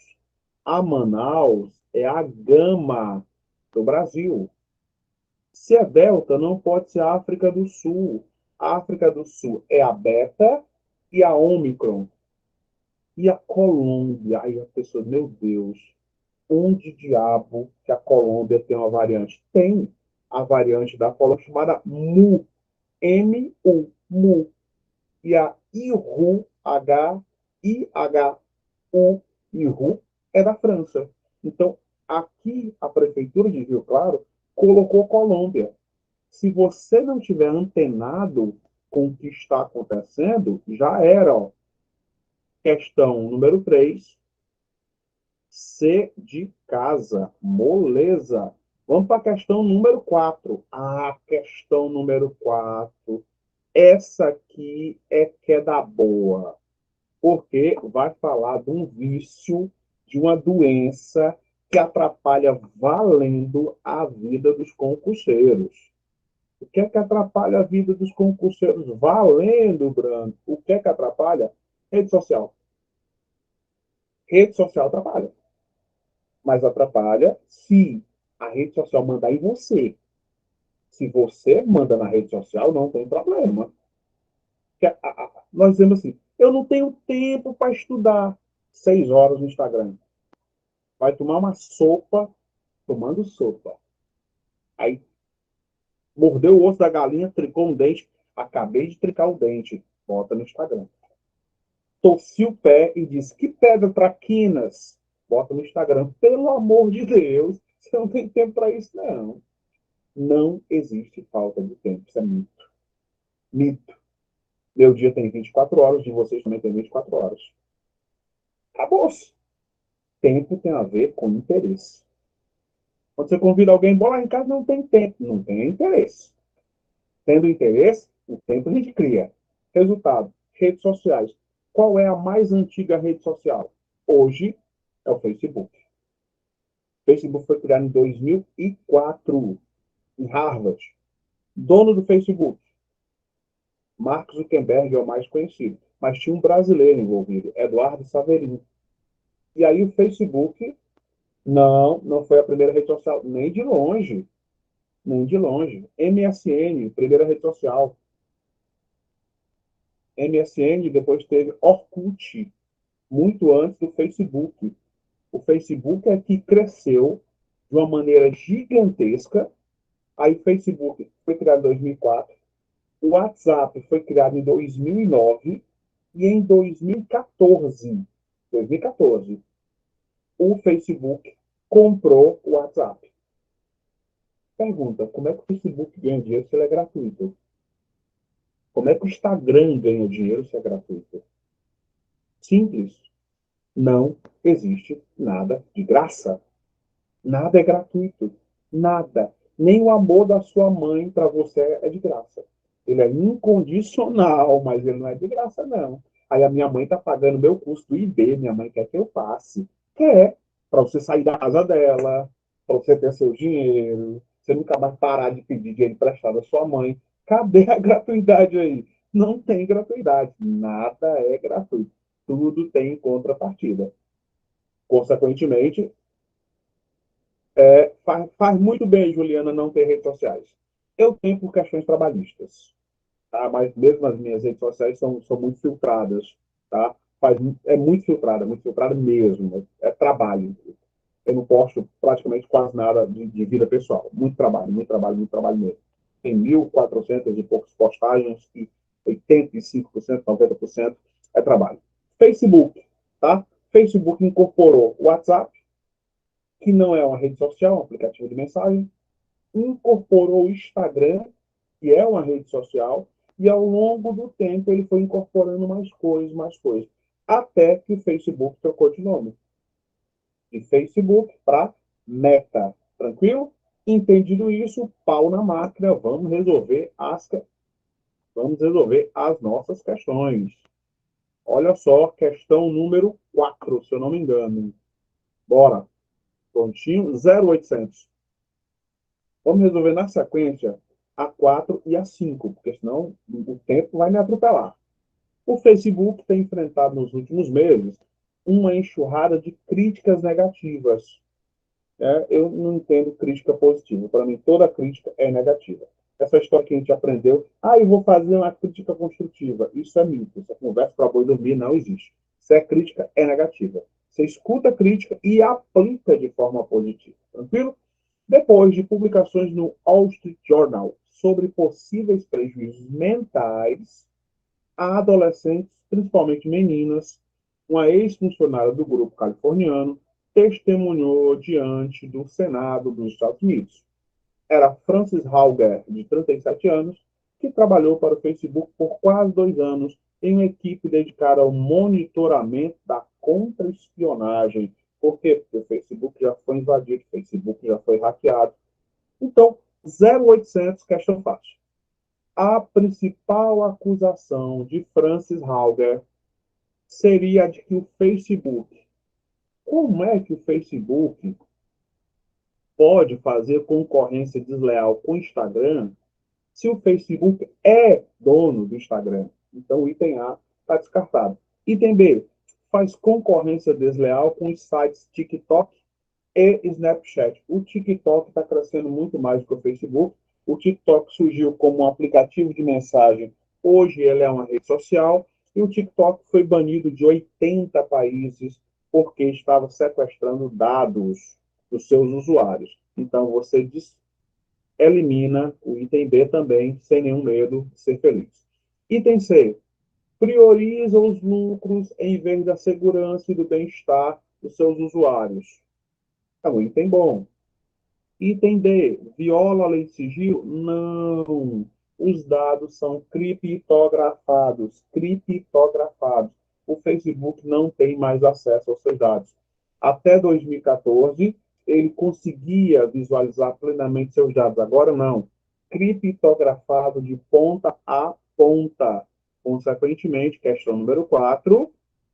A Manaus é a Gama do Brasil. Se é Delta, não pode ser a África do Sul. A África do Sul é a Beta e a Ômicron. E a Colômbia? Aí a pessoa, meu Deus, onde diabo que a Colômbia tem uma variante? Tem a variante da Colômbia chamada MU. M-U. MU. E a IRU, H-I-H-U, IRU, é da França. Então, aqui a Prefeitura de Rio Claro colocou Colômbia. Se você não tiver antenado com o que está acontecendo, já era. Ó. Questão número 3. C de casa. Moleza. Vamos para a questão número 4. Questão número 4. Essa aqui é que é da boa. Porque vai falar de um vício, de uma doença que atrapalha valendo a vida dos concurseiros. O que é que atrapalha a vida dos concurseiros valendo, Brando? O que é que atrapalha? Rede social. Rede social atrapalha. Mas atrapalha se A rede social manda em você. Se você manda na rede social, não tem problema. Nós dizemos assim, eu não tenho tempo para estudar 6 horas no Instagram. Vai tomar uma sopa, tomando sopa. Aí, mordeu o osso da galinha, tricou um dente. Acabei de tricar o dente. Bota no Instagram. Torci o pé e disse, que pedra traquinas. Bota no Instagram. Pelo amor de Deus, você não tem tempo para isso, não. Não existe falta de tempo. Isso é mito. Mito. Meu dia tem 24 horas, de vocês também tem 24 horas. Acabou-se. Tempo tem a ver com interesse. Quando você convida alguém, bora lá em casa, não tem tempo. Não tem interesse. Tendo interesse, o tempo a gente cria. Resultado, redes sociais. Qual é a mais antiga rede social? Hoje é o Facebook. O Facebook foi criado em 2004, em Harvard. Dono do Facebook, Mark Zuckerberg é o mais conhecido. Mas tinha um brasileiro envolvido, Eduardo Saverin. E aí o Facebook, não foi a primeira rede social, nem de longe. Nem de longe. MSN, primeira rede social. MSN, depois teve Orkut, muito antes do Facebook. O Facebook é que cresceu de uma maneira gigantesca. Aí o Facebook foi criado em 2004, o WhatsApp foi criado em 2009 e em 2014, o Facebook comprou o WhatsApp. Pergunta, como é que o Facebook ganha dinheiro se ele é gratuito? Como é que o Instagram ganha dinheiro se é gratuito? Simples. Não existe nada de graça. Nada é gratuito. Nada. Nem o amor da sua mãe para você é de graça. Ele é incondicional, mas ele não é de graça, não. Aí a minha mãe está pagando meu custo do IB, minha mãe quer que eu passe. Quer. Para você sair da casa dela, para você ter seu dinheiro, você nunca mais parar de pedir dinheiro emprestado à sua mãe. Cadê a gratuidade aí? Não tem gratuidade. Nada é gratuito. Tudo tem contrapartida. Consequentemente, faz muito bem, Juliana, não ter redes sociais. Eu tenho por questões trabalhistas, tá? Mas mesmo as minhas redes sociais são muito filtradas, tá? É muito filtrada mesmo. É trabalho. Eu não posto praticamente quase nada de vida pessoal. Muito trabalho, muito trabalho, muito trabalho mesmo. Tem 1.400 e poucas postagens e 85%, 90% é trabalho. Facebook, tá? Facebook incorporou o WhatsApp, que não é uma rede social, um aplicativo de mensagem, incorporou o Instagram, que é uma rede social, e ao longo do tempo ele foi incorporando mais coisas, até que o Facebook trocou de nome. De Facebook para Meta. Tranquilo? Entendido isso, pau na máquina, vamos resolver as nossas questões. Olha só, questão número 4, se eu não me engano. Bora. Prontinho, 0800. Vamos resolver na sequência a 4 e a 5, porque senão o tempo vai me atropelar. O Facebook tem enfrentado nos últimos meses uma enxurrada de críticas negativas. Eu não entendo crítica positiva. Para mim, toda crítica é negativa. Essa história que a gente aprendeu, eu vou fazer uma crítica construtiva. Isso é mito. Essa conversa para boi dormir não existe. Se é crítica, é negativa. Você escuta a crítica e aplica de forma positiva. Tranquilo? Depois de publicações no Wall Street Journal sobre possíveis prejuízos mentais a adolescentes, principalmente meninas, uma ex-funcionária do grupo californiano testemunhou diante do Senado dos Estados Unidos. Era Frances Hauger, de 37 anos, que trabalhou para o Facebook por quase 2 anos em uma equipe dedicada ao monitoramento da contra-espionagem. Por quê? Porque o Facebook já foi invadido, o Facebook já foi hackeado. Então, 0800, questão fácil. A principal acusação de Frances Hauger seria a de que o Facebook... Como é que o Facebook pode fazer concorrência desleal com o Instagram se o Facebook é dono do Instagram? Então, o item A está descartado. Item B, faz concorrência desleal com os sites TikTok e Snapchat. O TikTok está crescendo muito mais do que o Facebook. O TikTok surgiu como um aplicativo de mensagem. Hoje ele é uma rede social. E o TikTok foi banido de 80 países porque estava sequestrando dados dos seus usuários. Então, você elimina o item B também, sem nenhum medo de ser feliz. Item C. Prioriza os lucros em vez da segurança e do bem-estar dos seus usuários. É um item bom. Item D. Viola a lei de sigilo? Não. Os dados são criptografados. Criptografados. O Facebook não tem mais acesso aos seus dados. Até 2014, ele conseguia visualizar plenamente seus dados. Agora, não. Criptografado de ponta a ponta. Consequentemente, questão número 4,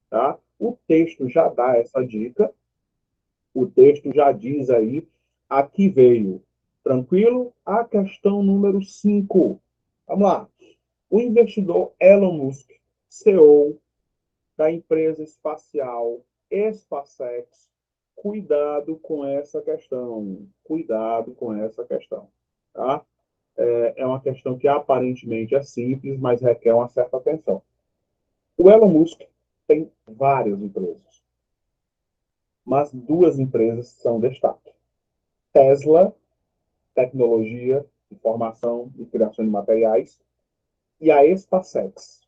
tá? O texto já dá essa dica. O texto já diz aí, aqui veio. Tranquilo? A questão número 5. Vamos lá. O investidor Elon Musk, CEO da empresa espacial SpaceX, cuidado com essa questão. Cuidado com essa questão. Tá? É uma questão que aparentemente é simples, mas requer uma certa atenção. O Elon Musk tem várias empresas, mas duas empresas são destaque. Tesla, tecnologia, informação e criação de materiais, e a SpaceX,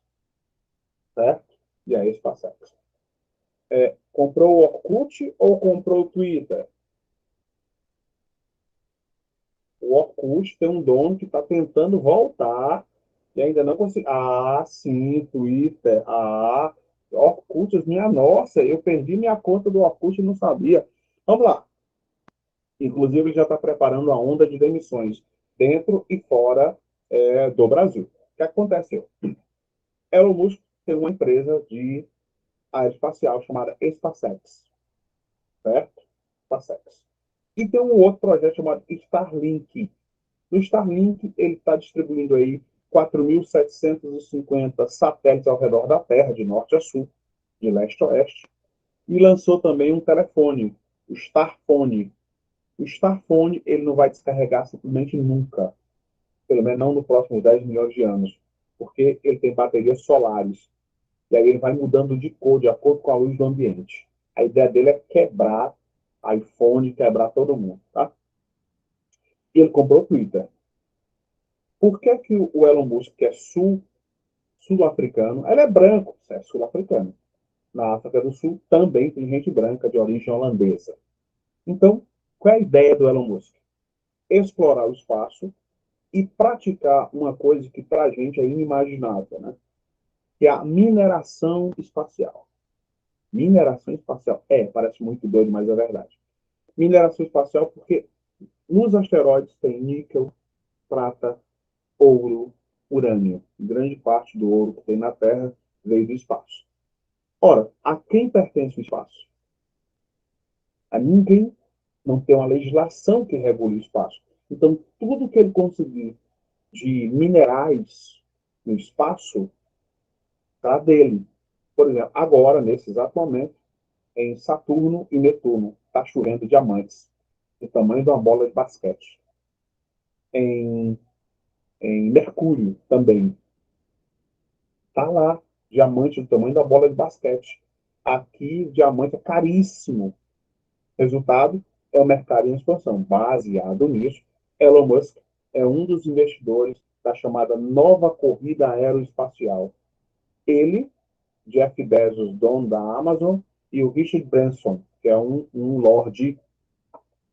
certo? E a SpaceX. Comprou o Orkut ou comprou o Twitter? O Orkut tem um dono que está tentando voltar e ainda não conseguiu. Ah, sim, Twitter. Ah, Orkut, minha nossa, eu perdi minha conta do Orkut e não sabia. Vamos lá. Inclusive, ele já está preparando a onda de demissões dentro e fora do Brasil. O que aconteceu? Elon Musk tem uma empresa de aeroespacial chamada SpaceX, certo? SpaceX. E tem um outro projeto chamado Starlink. No Starlink, ele está distribuindo aí 4.750 satélites ao redor da Terra, de norte a sul, de leste a oeste, e lançou também um telefone, o Starphone. O Starphone, ele não vai descarregar simplesmente nunca, pelo menos não nos próximos 10 milhões de anos, porque ele tem baterias solares. E aí ele vai mudando de cor, de acordo com a luz do ambiente. A ideia dele é quebrar iPhone, quebrar todo mundo, tá? E ele comprou o Twitter. Por que que o Elon Musk, que é sul-africano, ele é branco, é sul-africano. Na África do Sul também tem gente branca de origem holandesa. Então, qual é a ideia do Elon Musk? Explorar o espaço e praticar uma coisa que para a gente é inimaginável, né? Que é a mineração espacial. Mineração espacial. Parece muito doido, mas é verdade. Mineração espacial porque nos asteroides tem níquel, prata, ouro, urânio. Grande parte do ouro que tem na Terra veio do espaço. Ora, a quem pertence o espaço? A ninguém. Não tem uma legislação que regule o espaço. Então, tudo que ele conseguir de minerais no espaço está dele. Por exemplo, agora, nesse exato momento, em Saturno e Netuno, está chovendo diamantes, do tamanho de uma bola de basquete. Em Mercúrio também. Está lá, diamante do tamanho da bola de basquete. Aqui, o diamante é caríssimo. Resultado é o mercado em expansão. Baseado nisso, Elon Musk é um dos investidores da chamada nova corrida aeroespacial. Ele, Jeff Bezos, dono da Amazon, e o Richard Branson, que é um lord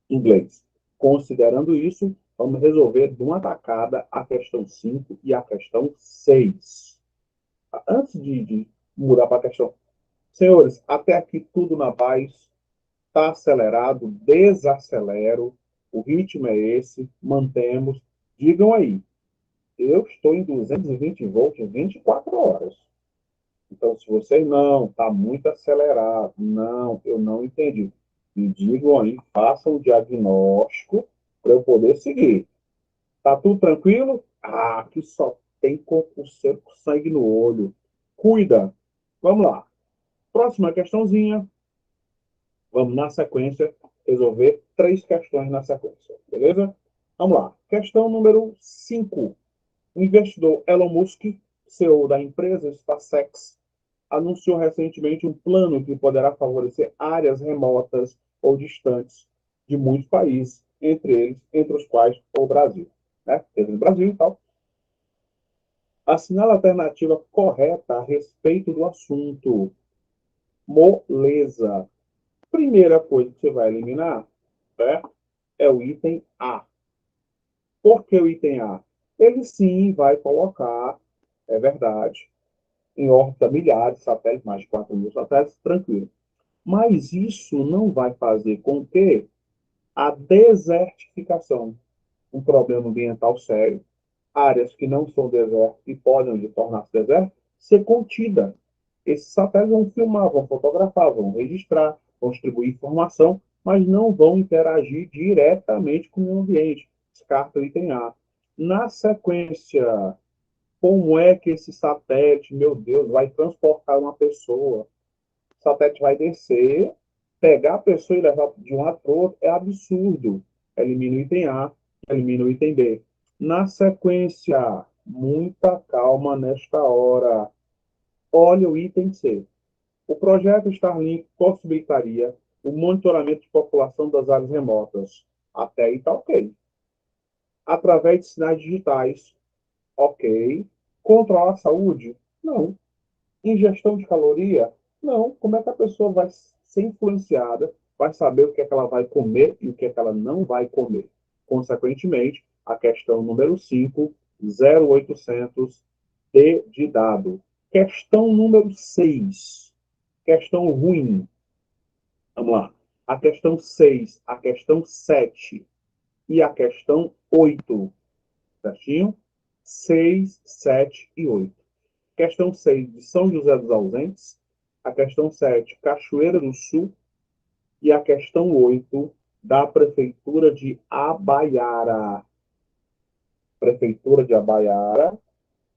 inglês. Considerando isso, vamos resolver de uma tacada a questão 5 e a questão 6. Antes de mudar para a questão. Senhores, até aqui tudo na paz. Está acelerado, desacelero. O ritmo é esse, mantemos. Digam aí, eu estou em 220 volts 24 horas. Então, se vocês não, está muito acelerado, não, eu não entendi. Me digam aí, façam o diagnóstico para eu poder seguir. Tá tudo tranquilo? Ah, aqui só tem concurseiro com sangue no olho. Cuida. Vamos lá. Próxima questãozinha. Vamos na sequência. resolver 3 questões na sequência, beleza? Vamos lá. Questão número 5. O investidor Elon Musk, CEO da empresa SpaceX, anunciou recentemente um plano que poderá favorecer áreas remotas ou distantes de muitos países, entre os quais o Brasil. Né? Teve no Brasil e tal. Assinala a alternativa correta a respeito do assunto. Moleza. Primeira coisa que você vai eliminar, né, é o item A. Por que o item A? Ele sim vai colocar, é verdade, em órbita milhares de satélites, mais de 4.000 satélites, tranquilo. Mas isso não vai fazer com que a desertificação, um problema ambiental sério, áreas que não são desertas e podem tornar-se desertas, ser contida. Esses satélites vão filmar, vão fotografar, vão registrar, vão distribuir informação, mas não vão interagir diretamente com o meio ambiente. Descarta o item A. Na sequência, como é que esse satélite, meu Deus, vai transportar uma pessoa? O satélite vai descer, pegar a pessoa e levar de um lado para o outro, é absurdo. Elimina o item A, elimina o item B. Na sequência, muita calma nesta hora. Olha o item C. O projeto Starlink possibilitaria o monitoramento de população das áreas remotas. Até aí está ok. Através de sinais digitais. Ok. Controlar a saúde? Não. Ingestão de caloria? Não. Como é que a pessoa vai ser influenciada, vai saber o que é que ela vai comer e o que é que ela não vai comer? Consequentemente, a questão número 5, 0800 D de dado. Questão número 6. Questão ruim. Vamos lá. A questão 6, a questão 7 e a questão 8. Certinho? 6, 7 e 8. Questão 6, de São José dos Ausentes. A questão 7, Cachoeira do Sul. E a questão 8, da Prefeitura de Abaiara. Prefeitura de Abaiara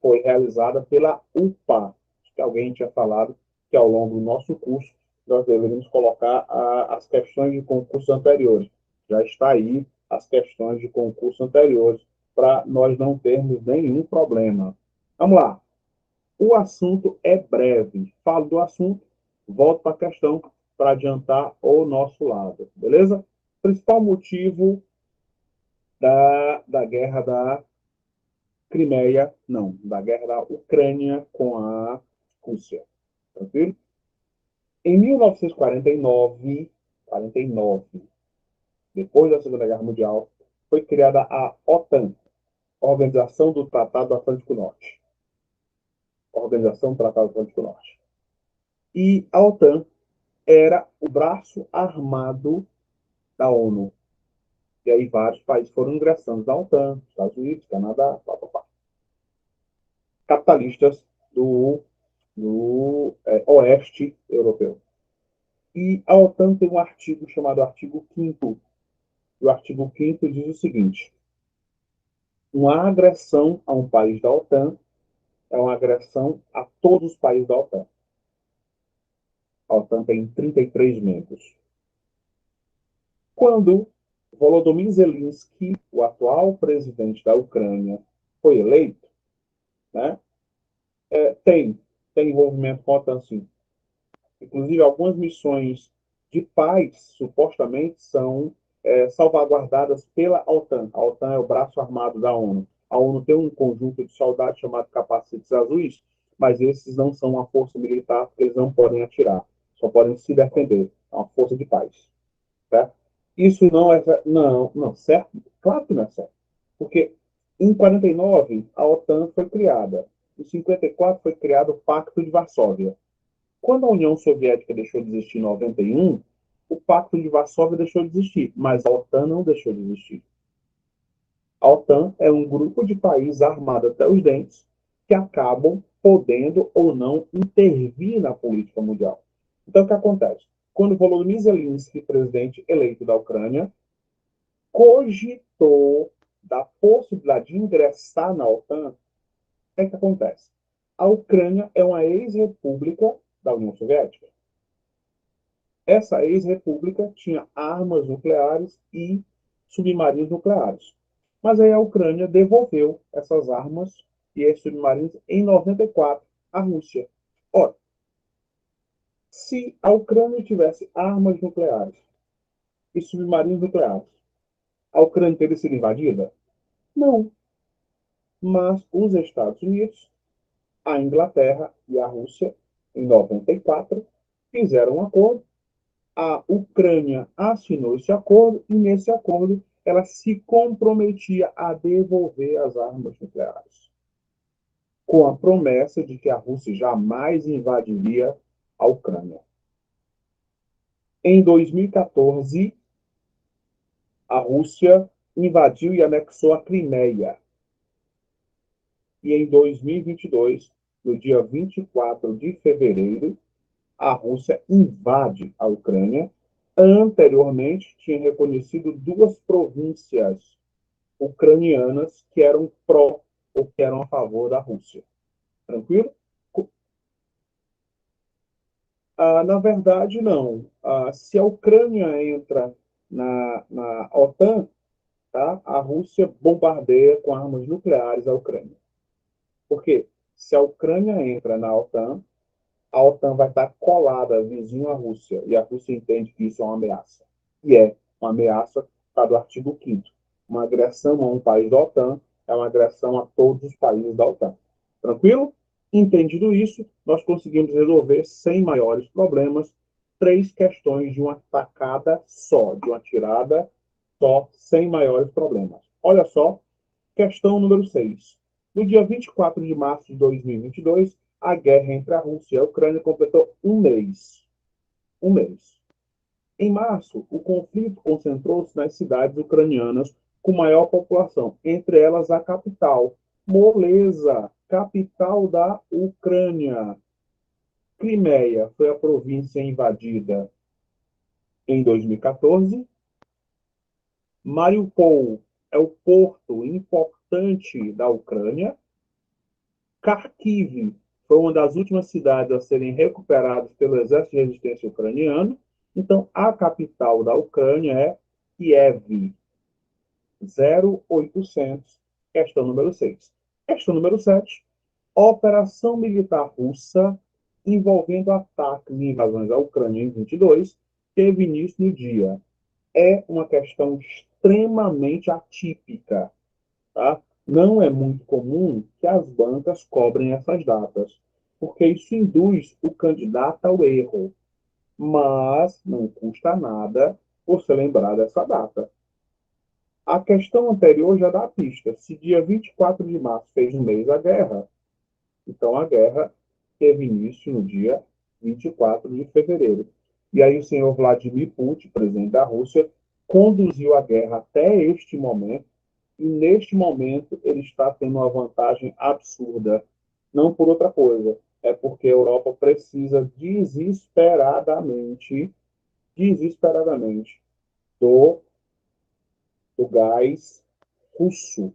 foi realizada pela UPA. Acho que alguém tinha falado que ao longo do nosso curso nós deveríamos colocar as questões de concurso anteriores. Já está aí as questões de concurso anteriores para nós não termos nenhum problema. Vamos lá. O assunto é breve. Falo do assunto, volto para a questão para adiantar o nosso lado. Beleza? Principal motivo da guerra da Crimeia, não, da guerra da Ucrânia com a Rússia. Tranquilo? Em 1949, depois da Segunda Guerra Mundial, foi criada a OTAN, Organização do Tratado do Atlântico Norte. Organização do Tratado do Atlântico Norte. E a OTAN era o braço armado da ONU. E aí vários países foram ingressando na OTAN, Estados Unidos, Canadá, papapá. Capitalistas do oeste europeu. E a OTAN tem um artigo chamado artigo 5º. E o artigo 5º diz o seguinte: uma agressão a um país da OTAN é uma agressão a todos os países da OTAN. A OTAN tem 33 membros. Quando Volodymyr Zelensky, o atual presidente da Ucrânia, foi eleito, né, tem envolvimento com a OTAN, sim. Inclusive, algumas missões de paz, supostamente, são salvaguardadas pela OTAN. A OTAN é o braço armado da ONU. A ONU tem um conjunto de soldados chamado capacetes azuis, mas esses não são uma força militar, porque eles não podem atirar, só podem se defender. É uma força de paz. Certo? Isso não é... Não, certo? Claro que não é certo. Porque em 49, a OTAN foi criada. Em 54, foi criado o Pacto de Varsóvia. Quando a União Soviética deixou de existir em 91, o Pacto de Varsóvia deixou de existir, mas a OTAN não deixou de existir. A OTAN é um grupo de países armados até os dentes que acabam podendo ou não intervir na política mundial. Então, o que acontece? Quando Volodymyr Zelensky, presidente eleito da Ucrânia, cogitou da possibilidade de ingressar na OTAN, o que acontece? A Ucrânia é uma ex-república da União Soviética. Essa ex-república tinha armas nucleares e submarinos nucleares. Mas aí a Ucrânia devolveu essas armas e esses submarinos em 94 à Rússia. Ora, se a Ucrânia tivesse armas nucleares e submarinos nucleares, a Ucrânia teria sido invadida? Não. Mas os Estados Unidos, a Inglaterra e a Rússia, em 94, fizeram um acordo. A Ucrânia assinou esse acordo e, nesse acordo, ela se comprometia a devolver as armas nucleares, com a promessa de que a Rússia jamais invadiria a Ucrânia. Em 2014, a Rússia invadiu e anexou a Crimeia. E em 2022, no dia 24 de fevereiro, a Rússia invade a Ucrânia. Anteriormente, tinha reconhecido duas províncias ucranianas que eram pró ou que eram a favor da Rússia. Tranquilo? Na verdade, não. Se a Ucrânia entra na OTAN, tá? A Rússia bombardeia com armas nucleares a Ucrânia. Por quê? Se a Ucrânia entra na OTAN, a OTAN vai estar colada vizinho à Rússia, e a Rússia entende que isso é uma ameaça. E é uma ameaça, está do artigo 5º. Uma agressão a um país da OTAN é uma agressão a todos os países da OTAN. Tranquilo? Entendido isso, nós conseguimos resolver sem maiores problemas 3 questões de uma tacada só, de uma tirada só, sem maiores problemas. Olha só, questão número 6. No dia 24 de março de 2022, a guerra entre a Rússia e a Ucrânia completou um mês. Um mês. Em março, o conflito concentrou-se nas cidades ucranianas com maior população, entre elas a capital, Moleza, capital da Ucrânia. Crimeia foi a província invadida em 2014. Mariupol é o porto importante da Ucrânia. Kharkiv foi uma das últimas cidades a serem recuperadas pelo Exército de Resistência Ucraniano. Então, a capital da Ucrânia é Kiev. 0800, questão número 6. Questão número 7. Operação militar russa envolvendo ataques e invasões à Ucrânia em 22 teve início no dia. É uma questão extremamente atípica, tá? Não é muito comum que as bancas cobrem essas datas, porque isso induz o candidato ao erro. Mas não custa nada você lembrar dessa data. A questão anterior já dá a pista. Se dia 24 de março fez um mês a guerra, então a guerra teve início no dia 24 de fevereiro. E aí o senhor Vladimir Putin, presidente da Rússia, conduziu a guerra até este momento, e neste momento ele está tendo uma vantagem absurda. Não por outra coisa, é porque a Europa precisa desesperadamente do gás russo.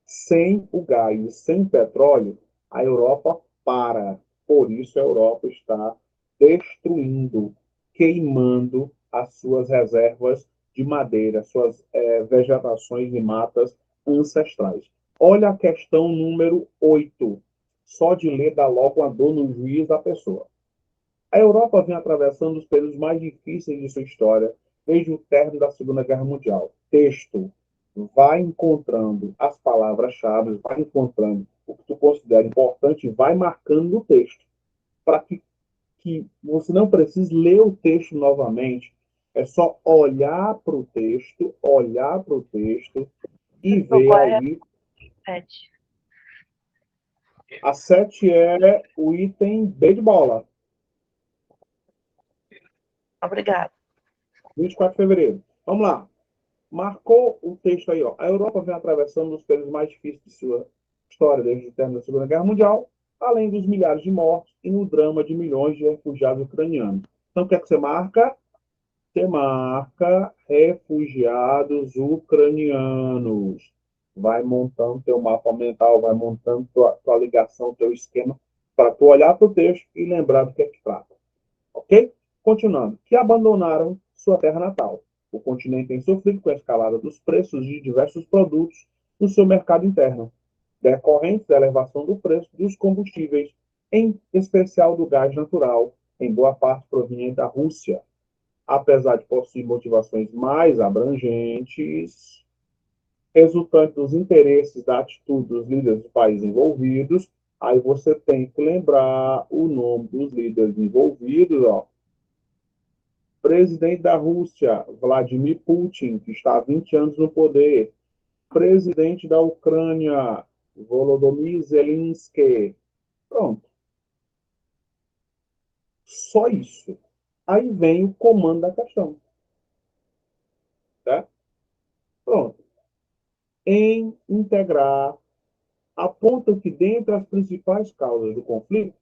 Sem o gás e sem petróleo, a Europa para. Por isso a Europa está destruindo, queimando as suas reservas de madeira, suas vegetações e matas ancestrais. Olha a questão número 8. Só de ler dá logo uma dor no juiz da pessoa. A Europa vem atravessando os períodos mais difíceis de sua história desde o término da Segunda Guerra Mundial. Texto. Vai encontrando as palavras-chave, vai encontrando o que tu considera importante e vai marcando no texto. Para que você não precise ler o texto novamente. É só olhar para o texto e ver aí. 7. A 7 é o item B de bola. Obrigada. 24 de fevereiro. Vamos lá. Marcou o texto aí, ó. A Europa vem atravessando os períodos mais difíceis de sua história desde o término da Segunda Guerra Mundial, além dos milhares de mortos e no drama de milhões de refugiados ucranianos. Então, o que é que você marca? Você marca refugiados ucranianos. Vai montando teu mapa mental, vai montando tua ligação, teu esquema, para tu olhar para o texto e lembrar do que é que trata. Ok? Continuando, que abandonaram sua terra natal. O continente tem sofrido com a escalada dos preços de diversos produtos no seu mercado interno, decorrente da elevação do preço dos combustíveis, em especial do gás natural, em boa parte proveniente da Rússia. Apesar de possuir motivações mais abrangentes, resultante dos interesses da atitude dos líderes dos países envolvidos, aí você tem que lembrar o nome dos líderes envolvidos, ó. Presidente da Rússia, Vladimir Putin, que está há 20 anos no poder. Presidente da Ucrânia, Volodymyr Zelensky. Pronto. Só isso. Aí vem o comando da questão. Tá? Pronto. Em integrar, aponta que, dentre as principais causas do conflito,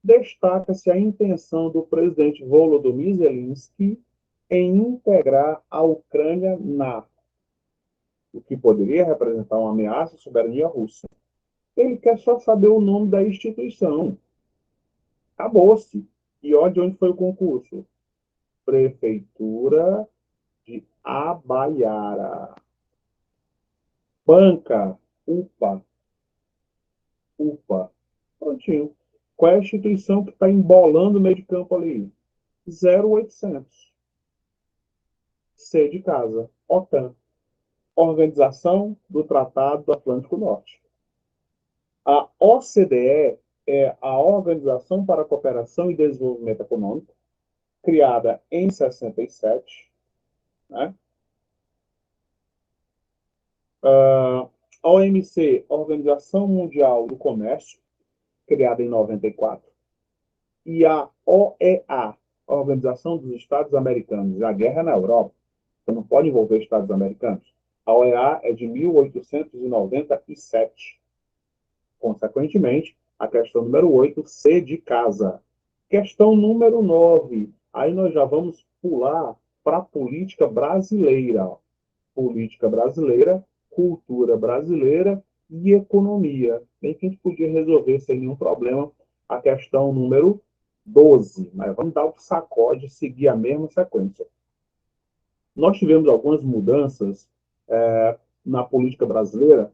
destaca-se a intenção do presidente Volodymyr Zelensky em integrar a Ucrânia na, o que poderia representar uma ameaça à soberania russa. Ele quer só saber o nome da instituição. Acabou-se. E olha de onde foi o concurso. Prefeitura de Abaiara. Banca, UPA. UPA. Prontinho. Qual é a instituição que está embolando o meio de campo ali? 0800. C de casa. OTAN. Organização do Tratado do Atlântico Norte. A OCDE é a Organização para a Cooperação e Desenvolvimento Econômico, criada em 67, né? A OMC, Organização Mundial do Comércio, criada em 94, e a OEA, Organização dos Estados Americanos. A guerra na Europa, você não pode envolver Estados Americanos. A OEA é de 1897. Consequentemente, a questão número 8, C de casa. Questão número 9. Aí nós já vamos pular para a política brasileira. Política brasileira, cultura brasileira e economia. Bem que a gente podia resolver sem nenhum problema a questão número 12. Mas vamos dar o sacode e seguir a mesma sequência. Nós tivemos algumas mudanças na política brasileira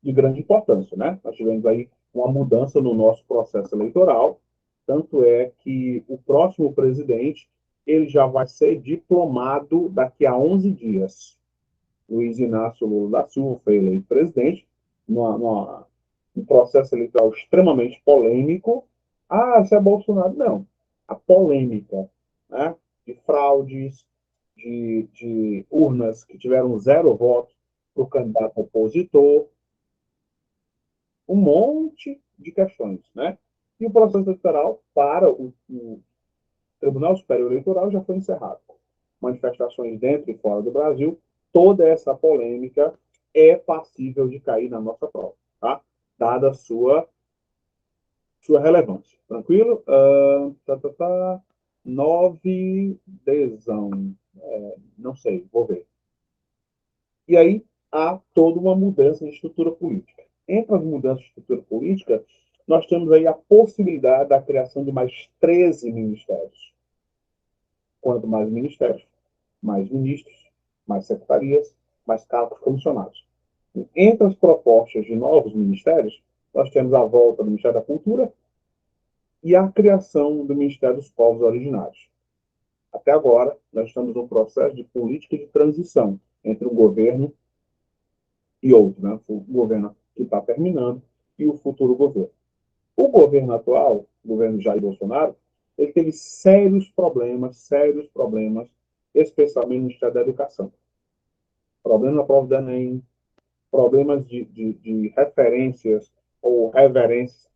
de grande importância, né? Nós tivemos aí uma mudança no nosso processo eleitoral, tanto é que o próximo presidente, ele já vai ser diplomado daqui a 11 dias. Luiz Inácio Lula da Silva foi eleito presidente, num processo eleitoral extremamente polêmico. Ah, isso é Bolsonaro? Não. A polêmica, né? De fraudes, de urnas que tiveram 0 votos para o candidato opositor, um monte de questões, né? E o processo eleitoral para o Tribunal Superior Eleitoral já foi encerrado. Manifestações dentro e fora do Brasil, toda essa polêmica é passível de cair na nossa prova, tá? Dada a sua relevância. Tranquilo? 9, dezão. Não sei, vou ver. E aí há toda uma mudança de estrutura política. Entre as mudanças de estrutura política, nós temos aí a possibilidade da criação de mais 13 ministérios. Quanto mais ministérios, mais ministros, mais secretarias, mais cargos comissionados. Entre as propostas de novos ministérios, nós temos a volta do Ministério da Cultura e a criação do Ministério dos Povos Originários. Até agora, nós estamos num processo de política de transição entre um governo e outro, né? O governo que está terminando e o futuro governo. O governo atual, o governo Jair Bolsonaro, ele teve sérios problemas, especialmente no Ministério da Educação. Problema na prova do Enem, problemas de referências ou reverências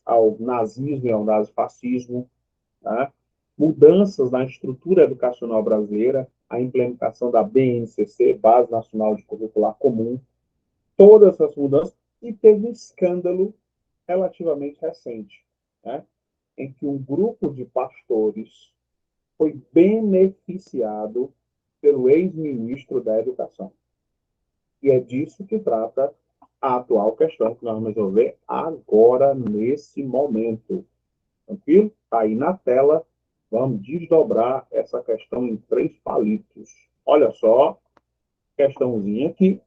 ao nazismo e ao nazifascismo, né? Mudanças na estrutura educacional brasileira, a implementação da BNCC, Base Nacional de Curricular Comum, todas essas mudanças, e teve um escândalo relativamente recente, né, em que um grupo de pastores foi beneficiado pelo ex-ministro da Educação. E é disso que trata a atual questão que nós vamos resolver agora, nesse momento. Tranquilo? Está aí na tela Vamos desdobrar essa questão em 3 palitos. Olha só, questãozinha aqui.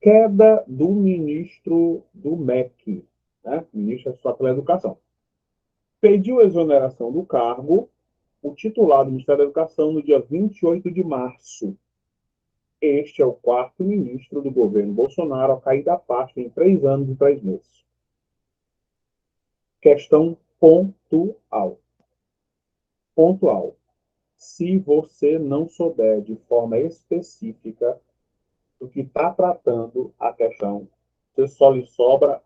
Queda do ministro do MEC, né? Ministro pela Educação. Pediu exoneração do cargo o titular do Ministério da Educação no dia 28 de março. Este é o 4º ministro do governo Bolsonaro a cair da pasta em 3 anos e 3 meses. Questão pontual. Pontual. Se você não souber de forma específica do que está tratando a questão, você só lhe sobra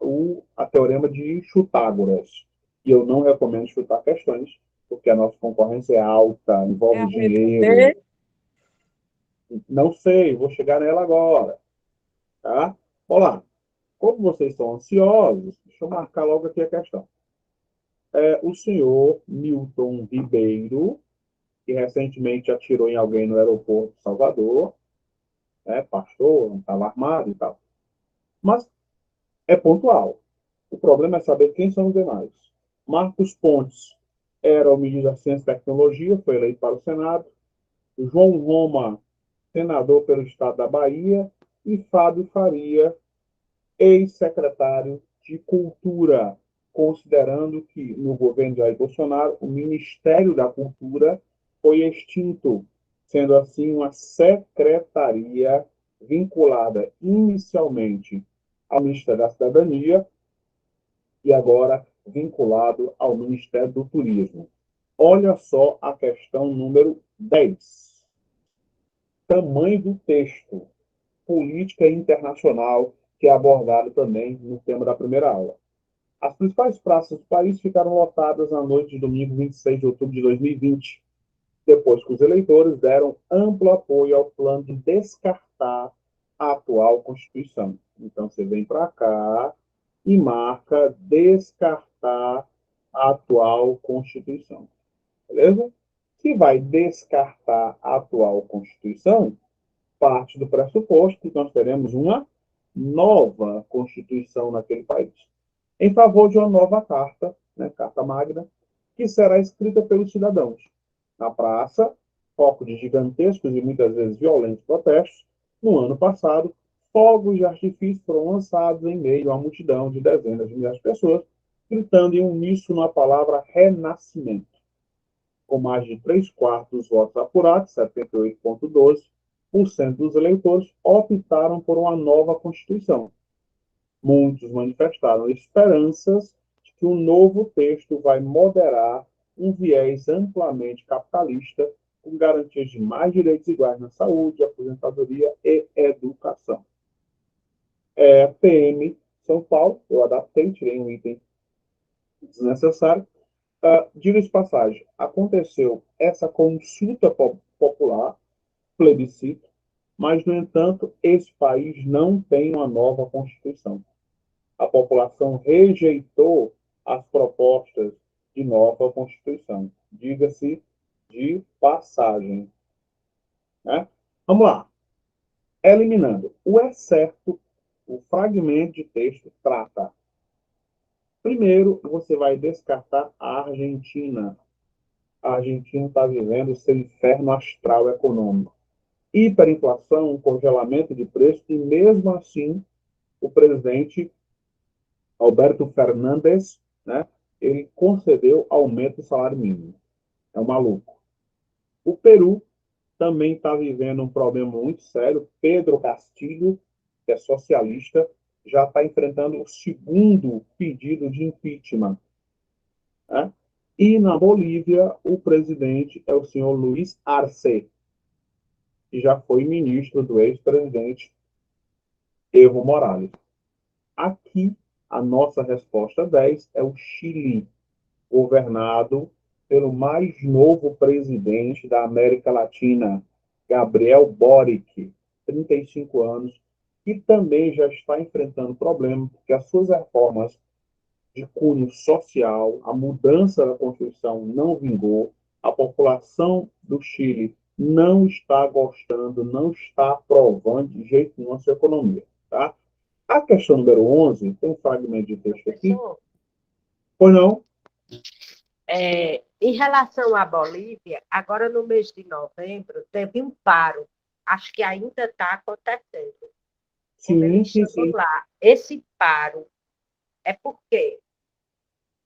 a teorema de Chutágoras. E eu não recomendo chutar questões, porque a nossa concorrência é alta, envolve dinheiro. Não sei, vou chegar nela agora. Tá? Olá, como vocês estão ansiosos, deixa eu marcar logo aqui a questão. O senhor Milton Ribeiro, que recentemente atirou em alguém no aeroporto de Salvador, pastor, estava armado e tal. Mas é pontual. O problema é saber quem são os demais. Marcos Pontes era o ministro da Ciência e Tecnologia, foi eleito para o Senado. João Roma, senador pelo estado da Bahia. E Fábio Faria, ex-secretário de Cultura, considerando que no governo de Jair Bolsonaro o Ministério da Cultura foi extinto, sendo assim uma secretaria vinculada inicialmente ao Ministério da Cidadania e agora vinculado ao Ministério do Turismo. Olha só a questão número 10. Tamanho do texto. Política internacional, que é abordado também no tema da primeira aula. As principais praças do país ficaram lotadas na noite de domingo 26 de outubro de 2020, depois que os eleitores deram amplo apoio ao plano de descartar a atual Constituição. Então, você vem para cá e marca descartar a atual Constituição. Beleza? Se vai descartar a atual Constituição, parte do pressuposto que nós teremos uma nova Constituição naquele país, em favor de uma nova carta, Carta Magna, que será escrita pelos cidadãos. Na praça, foco de gigantescos e muitas vezes violentos protestos, no ano passado, fogos de artifício foram lançados em meio a uma multidão de dezenas de milhares de pessoas, gritando em uníssono a palavra renascimento. Com mais de 3/4 dos votos apurados, 78,12%, dos eleitores optaram por uma nova Constituição. Muitos manifestaram esperanças de que o novo texto vai moderar um viés amplamente capitalista, com garantias de mais direitos iguais na saúde, aposentadoria e educação. PM São Paulo, eu adaptei, tirei um item desnecessário. Diga de passagem, aconteceu essa consulta popular, plebiscito, mas, no entanto, esse país não tem uma nova Constituição. A população rejeitou as propostas de nova Constituição. Diga-se de passagem. Vamos lá. Eliminando. O excerto, o fragmento de texto trata. Primeiro, você vai descartar a Argentina. A Argentina está vivendo seu inferno astral econômico. Hiperinflação, congelamento de preço, e mesmo assim, o presidente Alberto Fernandes, ele concedeu aumento do salário mínimo. É um maluco. O Peru também está vivendo um problema muito sério. Pedro Castillo, que é socialista, já está enfrentando o segundo pedido de impeachment. E na Bolívia, o presidente é o senhor Luiz Arce, que já foi ministro do ex-presidente Evo Morales. Aqui, a nossa resposta 10 é o Chile, governado pelo mais novo presidente da América Latina, Gabriel Boric, 35 anos, que também já está enfrentando problemas, porque as suas reformas de cunho social, a mudança da Constituição não vingou, a população do Chile não está gostando, não está aprovando de jeito nenhum a sua economia. Tá? A questão número 11, tem um fragmento de texto aqui. Pois não? Em relação à Bolívia, agora no mês de novembro, teve um paro. Acho que ainda está acontecendo. Como Sim, eles sim, chamam sim. lá. Esse paro é por quê?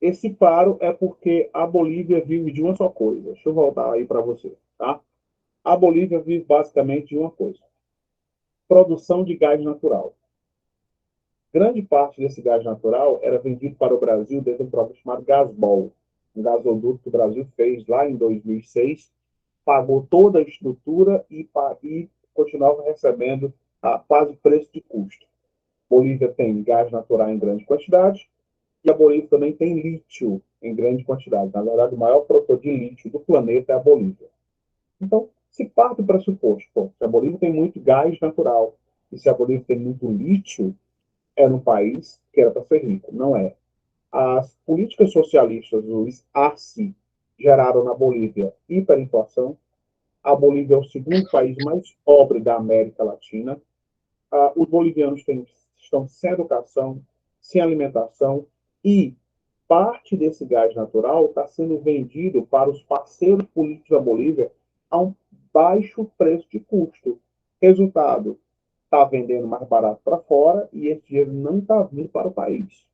Esse paro é porque a Bolívia vive de uma só coisa. Deixa eu voltar aí para você, tá? A Bolívia vive basicamente de uma coisa: produção de gás natural. Grande parte desse gás natural era vendido para o Brasil dentro de um programa chamado Gasbol, um gasoduto que o Brasil fez lá em 2006, pagou toda a estrutura e continuava recebendo quase preço de custo. Bolívia tem gás natural em grande quantidade e a Bolívia também tem lítio em grande quantidade. Na verdade, o maior produtor de lítio do planeta é a Bolívia. Então, se parte do pressuposto, pô, se a Bolívia tem muito gás natural e se a Bolívia tem muito lítio, era um país que era para ser rico. Não é. As políticas socialistas dos Arce geraram na Bolívia hiperinflação. A Bolívia é o segundo país mais pobre da América Latina. Os bolivianos estão sem educação, sem alimentação e parte desse gás natural está sendo vendido para os parceiros políticos da Bolívia a um baixo preço de custo. Resultado, está vendendo mais barato para fora e esse dinheiro não está vindo para o país.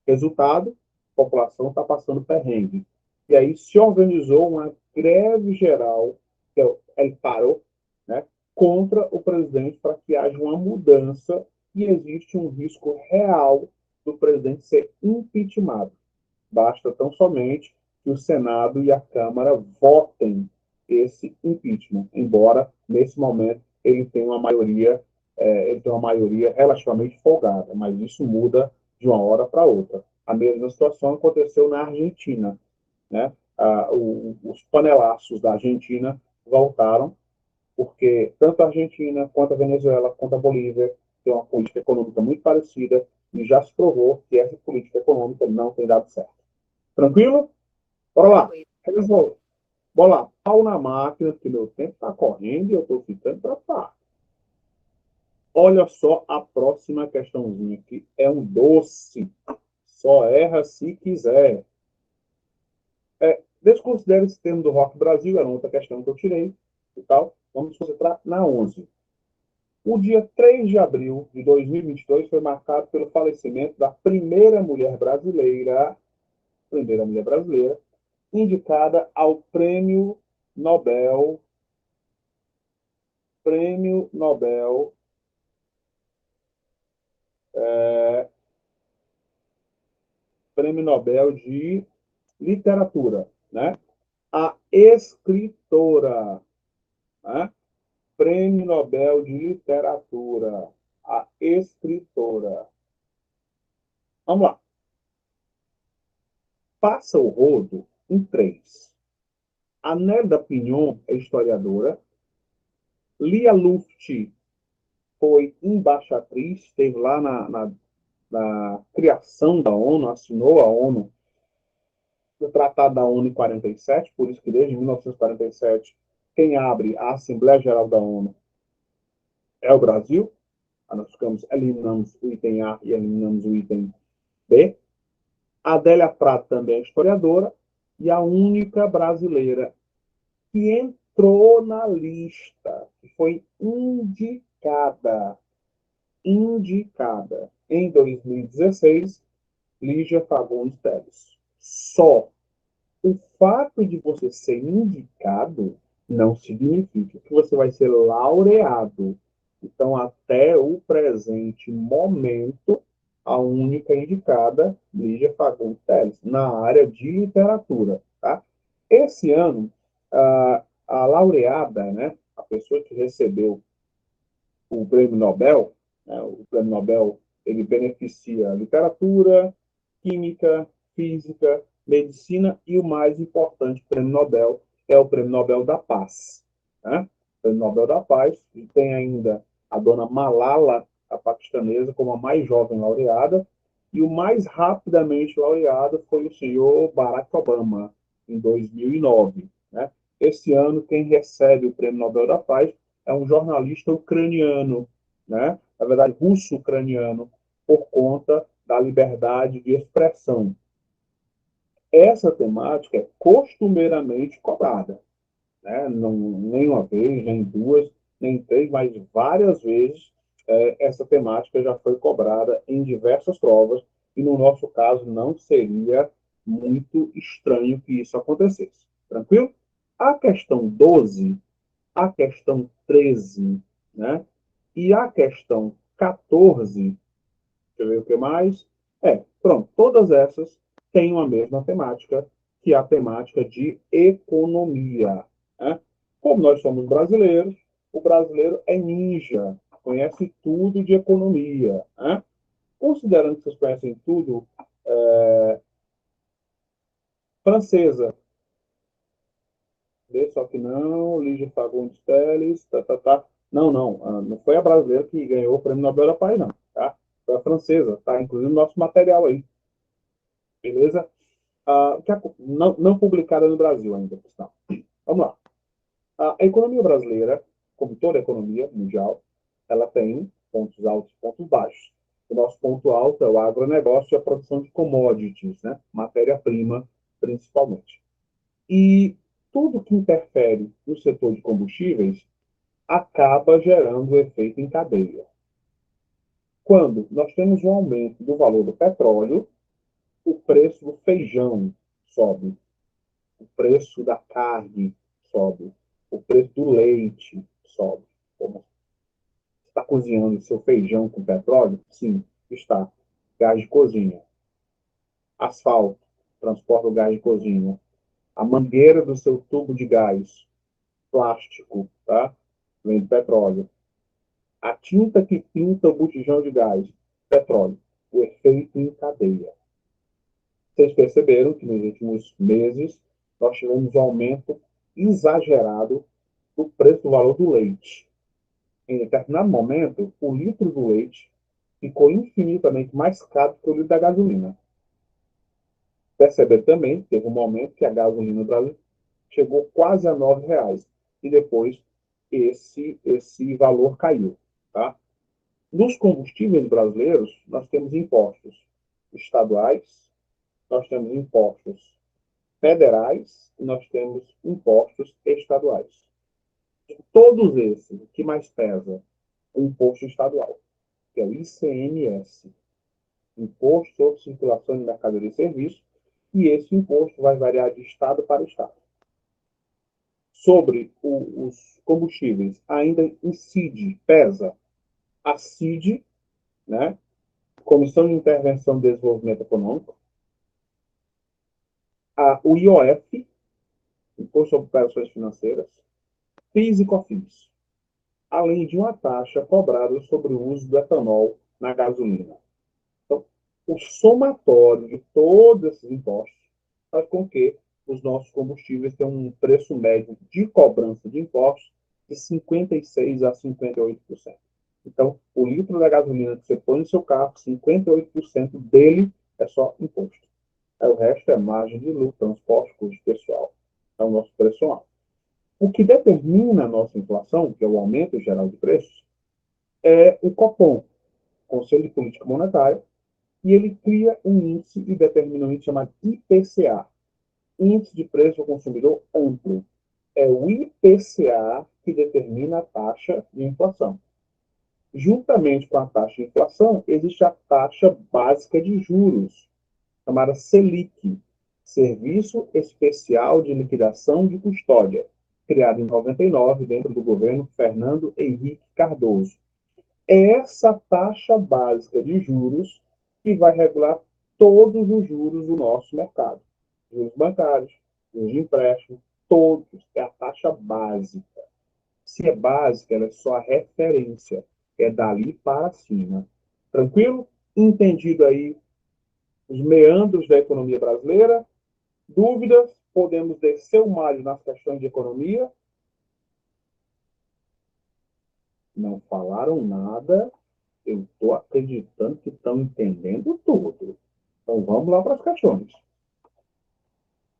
Resultado, a população está passando perrengue. E aí se organizou uma greve geral, que é o El Paro, né, contra o presidente para que haja uma mudança e existe um risco real do presidente ser impeachmentado. Basta tão somente que o Senado e a Câmara votem esse impeachment, embora nesse momento ele tenha uma maioria relativamente folgada, mas isso muda de uma hora para outra. A mesma situação aconteceu na Argentina, né? Os panelaços da Argentina voltaram porque tanto a Argentina quanto a Venezuela quanto a Bolívia têm uma política econômica muito parecida e já se provou que essa política econômica não tem dado certo. Tranquilo? Bora lá. Resolve. Bora lá. Pau na máquina, porque meu tempo está correndo e eu estou ficando para trás. Olha só a próxima questãozinha aqui. É um doce. Só erra se quiser. Desconsidere esse termo do Rock Brasil, era outra questão que eu tirei e tal. Vamos concentrar na 11. O dia 3 de abril de 2022 foi marcado pelo falecimento da primeira mulher brasileira, indicada ao Prêmio Nobel de Literatura, né? A escritora, né? Prêmio Nobel de Literatura, a escritora. Vamos lá. Passa o rodo em 3. Anelda Pignon é historiadora. Lia Luft foi embaixatriz, esteve lá na criação da ONU, assinou a ONU, o Tratado da ONU em 47, por isso que desde 1947 quem abre a Assembleia Geral da ONU é o Brasil. Nós eliminamos o item A e eliminamos o item B. A Adélia Prado também é historiadora e a única brasileira que entrou na lista, que foi indicada em 2016, Lígia Fagundes Telles. Só o fato de você ser indicado não significa que você vai ser laureado. Então, até o presente momento, a única indicada, Lígia Fagundes Telles, na área de literatura. Tá? Esse ano, a laureada, né, a pessoa que recebeu o Prêmio Nobel, né, o Prêmio Nobel ele beneficia literatura, química, física, medicina e o mais importante Prêmio Nobel é o Prêmio Nobel da Paz. Né? O Prêmio Nobel da Paz e tem ainda a dona Malala, a paquistanesa, como a mais jovem laureada, e o mais rapidamente laureado foi o senhor Barack Obama, em 2009. Né? Esse ano, quem recebe o Prêmio Nobel da Paz é um jornalista ucraniano, né? Na verdade, russo-ucraniano, por conta da liberdade de expressão. essa temática é costumeiramente cobrada, né? Não, nem uma vez, nem duas, nem três, mas várias vezes essa temática já foi cobrada em diversas provas, e no nosso caso não seria muito estranho que isso acontecesse. Tranquilo? A questão 12, a questão 13, né? E a questão 14, deixa eu ver o que mais. Pronto, todas essas têm a mesma temática, que é a temática de economia, né? Como nós somos brasileiros, o brasileiro é ninja, conhece tudo de economia, né? Considerando que vocês conhecem tudo, francesa, só que não, Lígia Fagundes Telles, tá. Não, não foi a brasileira que ganhou o Prêmio Nobel da Paz, não, tá? Foi a francesa, tá? Inclusive no nosso material aí, beleza? Não publicada no Brasil ainda, questão. Vamos lá. A economia brasileira, como toda economia mundial, ela tem pontos altos e pontos baixos. O nosso ponto alto é o agronegócio e a produção de commodities, né? Matéria-prima, principalmente. E tudo que interfere no setor de combustíveis acaba gerando efeito em cadeia. Quando nós temos um aumento do valor do petróleo, o preço do feijão sobe, o preço da carne sobe, o preço do leite sobe. Como está cozinhando seu feijão com petróleo? Sim, está. Gás de cozinha. Asfalto, transporta o gás de cozinha. A mangueira do seu tubo de gás, plástico, tá? Vem do petróleo. A tinta que pinta o botijão de gás, petróleo. O efeito em cadeia. Vocês perceberam que nos últimos meses nós tivemos um aumento exagerado do preço do valor do leite. Em determinado momento, o litro do leite ficou infinitamente mais caro que o litro da gasolina. Perceber também que teve um momento que a gasolina no Brasil chegou quase a R$ 9, e depois esse valor caiu. Tá? Nos combustíveis brasileiros, nós temos impostos estaduais, nós temos impostos federais e nós temos impostos estaduais. De todos esses, o que mais pesa? O imposto estadual, que é o ICMS, Imposto sobre Circulação de Mercadoria e Serviço, e esse imposto vai variar de estado para estado. Sobre os combustíveis, ainda incide, pesa a CID, né? Comissão de Intervenção e Desenvolvimento Econômico, o IOF, Imposto sobre Operações Financeiras, PIS e COFINS, além de uma taxa cobrada sobre o uso do etanol na gasolina. Então, o somatório de todos esses impostos faz com que os nossos combustíveis tenham um preço médio de cobrança de impostos de 56% a 58%. Então, o litro da gasolina que você põe no seu carro, 58% dele é só imposto. O resto é margem de lucro, transporte, custo pessoal. É o nosso preço alto. O que determina a nossa inflação, que é o aumento geral de preços, é o Copom, Conselho de Política Monetária, e ele cria um índice e determina um índice chamado IPCA, Índice de Preço ao Consumidor Amplo. É o IPCA que determina a taxa de inflação. Juntamente com a taxa de inflação, existe a taxa básica de juros, chamada Selic, Serviço Especial de Liquidação de Custódia, criado em 99 dentro do governo Fernando Henrique Cardoso. É essa taxa básica de juros que vai regular todos os juros do nosso mercado. Juros bancários, juros de empréstimo, todos. É a taxa básica. Se é básica, ela é só a referência. É dali para cima. Tranquilo? Entendido aí os meandros da economia brasileira? Dúvidas? Podemos descer o malho nas questões de economia? Não falaram nada. Eu estou acreditando que estão entendendo tudo. Então vamos lá para as questões.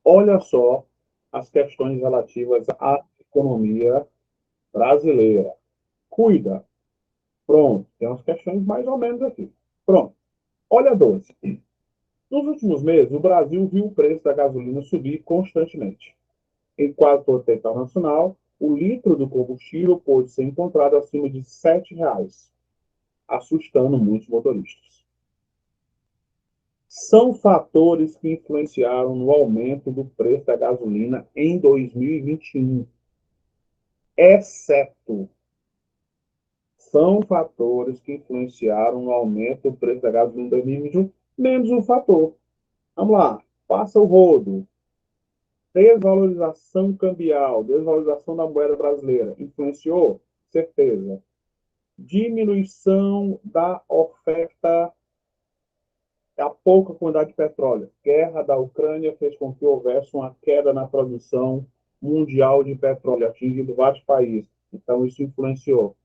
Olha só as questões relativas à economia brasileira. Cuida. Pronto. Tem umas questões mais ou menos aqui. Pronto. Olha a 12. Nos últimos meses, o Brasil viu o preço da gasolina subir constantemente. Em quase todo o território nacional, o litro do combustível pôde ser encontrado acima de R$ 7,00, assustando muitos motoristas. São fatores que influenciaram no aumento do preço da gasolina em 2021, exceto são fatores que influenciaram no aumento do preço da gasolina em 2021, menos um fator. Vamos lá, passa o rodo. Desvalorização cambial, desvalorização da moeda brasileira, influenciou? Certeza. Diminuição da oferta, a pouca quantidade de petróleo. Guerra da Ucrânia fez com que houvesse uma queda na produção mundial de petróleo, atingindo vários países. Então, isso influenciou.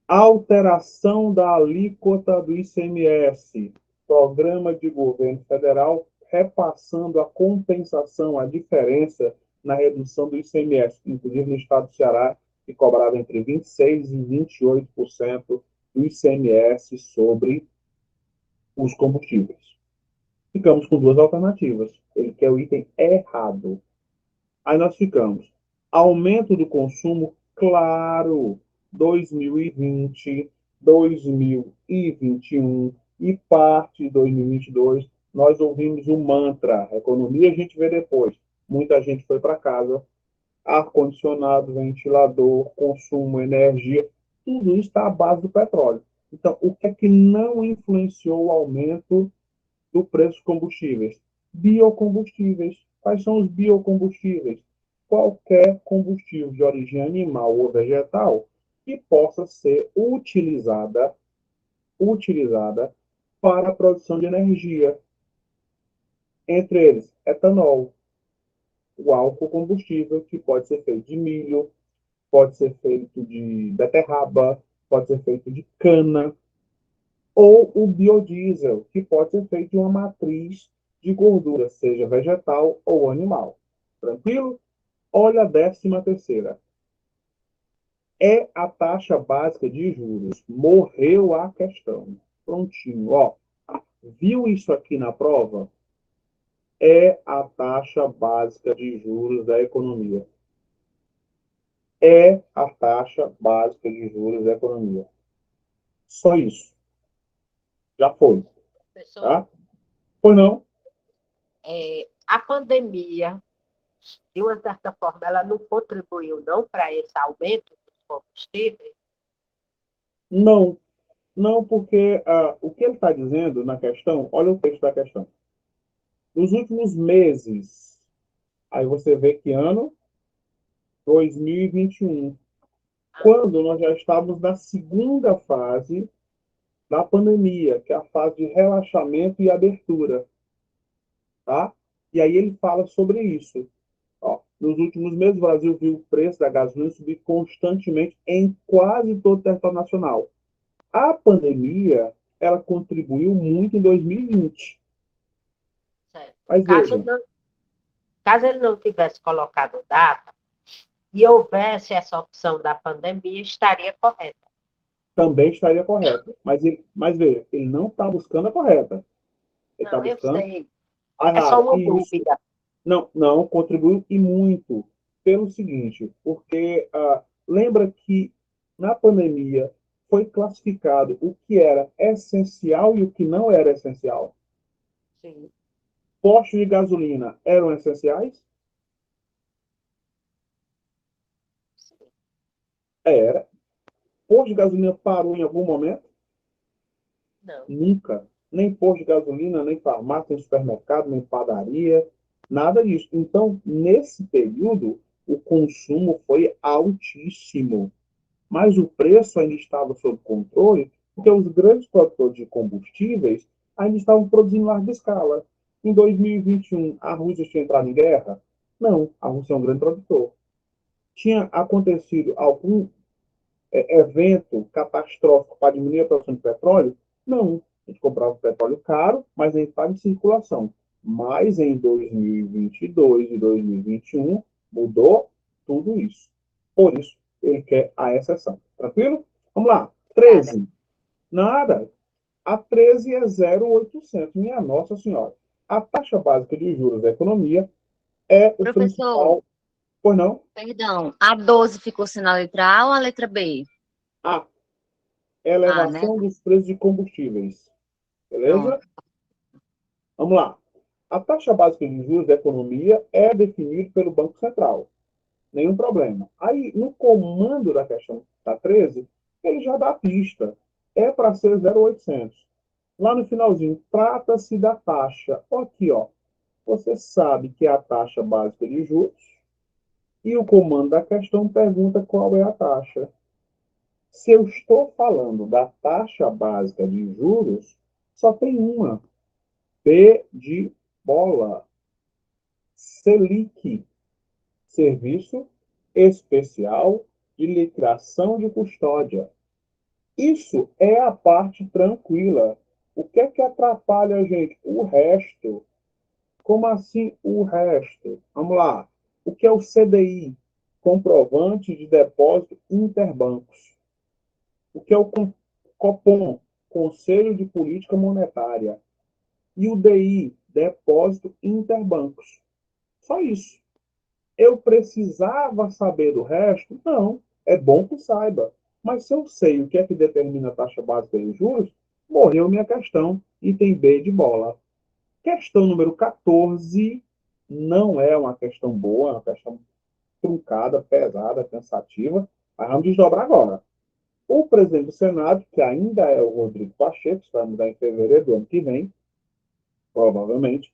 Alteração da alíquota do ICMS, programa de governo federal repassando a compensação, a diferença na redução do ICMS, inclusive no estado do Ceará, que cobrava entre 26% e 28% do ICMS sobre os combustíveis. Ficamos com duas alternativas. Ele quer o item errado. Aí nós ficamos. Aumento do consumo, claro, 2020, 2021 e parte de 2022, nós ouvimos um mantra. Economia a gente vê depois. Muita gente foi para casa. Ar-condicionado, ventilador, consumo, energia, tudo isso está à base do petróleo. Então, o que é que não influenciou o aumento do preço dos combustíveis? Biocombustíveis. Quais são os biocombustíveis? Qualquer combustível de origem animal ou vegetal que possa ser utilizada para a produção de energia. Entre eles, etanol, o álcool combustível, que pode ser feito de milho, pode ser feito de beterraba, pode ser feito de cana, ou o biodiesel, que pode ser feito de uma matriz de gordura, seja vegetal ou animal. Tranquilo? Olha a 13ª. É a taxa básica de juros. Morreu a questão. Prontinho. Ó, viu isso aqui na prova? É a taxa básica de juros da economia. É a taxa básica de juros da economia. Só isso. Já foi. Professor, Tá? Pois não? a pandemia, de uma certa forma, ela não contribuiu não para esse aumento dos combustíveis? Não. Não, porque o que ele está dizendo na questão, olha o texto da questão. Nos últimos meses, aí você vê que ano? 2021. Quando nós já estávamos na segunda fase da pandemia, que é a fase de relaxamento e abertura. Tá? E aí ele fala sobre isso. Ó, nos últimos meses, o Brasil viu o preço da gasolina subir constantemente em quase todo o território nacional. A pandemia, ela contribuiu muito em 2020. Certo. Mas vejam, Caso ele não tivesse colocado data e houvesse essa opção da pandemia, estaria correto. também estaria correto. Mas veja, ele não está buscando a correta. Ele está Não, eu buscando sei. a É só errada. uma E isso dúvida. não contribuiu e muito. Pelo seguinte, porque lembra que na pandemia foi classificado o que era essencial e o que não era essencial. Sim. Postos de gasolina eram essenciais? Sim. Era. Posto de gasolina parou em algum momento? Não. Nunca. Nem posto de gasolina, nem farmácia, nem supermercado, nem padaria, nada disso. Então, nesse período, o consumo foi altíssimo. Mas o preço ainda estava sob controle, porque os grandes produtores de combustíveis ainda estavam produzindo em larga escala. Em 2021, a Rússia tinha entrado em guerra? Não, a Rússia é um grande produtor. Tinha acontecido algum evento catastrófico para diminuir a produção de petróleo? Não. A gente comprava petróleo caro, mas ainda estava em circulação. Mas em 2022 e 2021 mudou tudo isso. Por isso, ele quer a exceção. Tranquilo? Vamos lá. 13. Nada. A 13 é 0,800. Minha Nossa Senhora. A taxa básica de juros da economia é o Professor, principal. Pois não? perdão, a 12 ficou sendo a letra A ou a letra B? A A, né? elevação dos preços de combustíveis. Beleza? Pronto. Vamos lá. A taxa básica de juros da economia é definida pelo Banco Central. Nenhum problema. Aí, no comando da questão da 13, ele já dá a pista. É para ser 0,800. Lá no finalzinho, trata-se da taxa. Aqui, ó. Você sabe que é a taxa básica de juros e o comando da questão pergunta qual é a taxa. Se eu estou falando da taxa básica de juros, só tem uma. B de bola. Selic. Serviço Especial de Liquidação de Custódia. Isso é a parte tranquila. O que é que atrapalha a gente? O resto. Como assim o resto? Vamos lá. O que é o CDI? Comprovante de Depósito Interbancos. O que é o COPOM? Conselho de Política Monetária. E o DI? Depósito Interbancos. Só isso. Eu precisava saber do resto? Não. É bom que saiba. Mas se eu sei o que é que determina a taxa básica de juros, morreu minha questão. Item B de bola. Questão número 14 não é uma questão boa, é uma questão truncada, pesada, cansativa. Mas vamos desdobrar agora. O presidente do Senado, que ainda é o Rodrigo Pacheco, que vai mudar em fevereiro do ano que vem, provavelmente,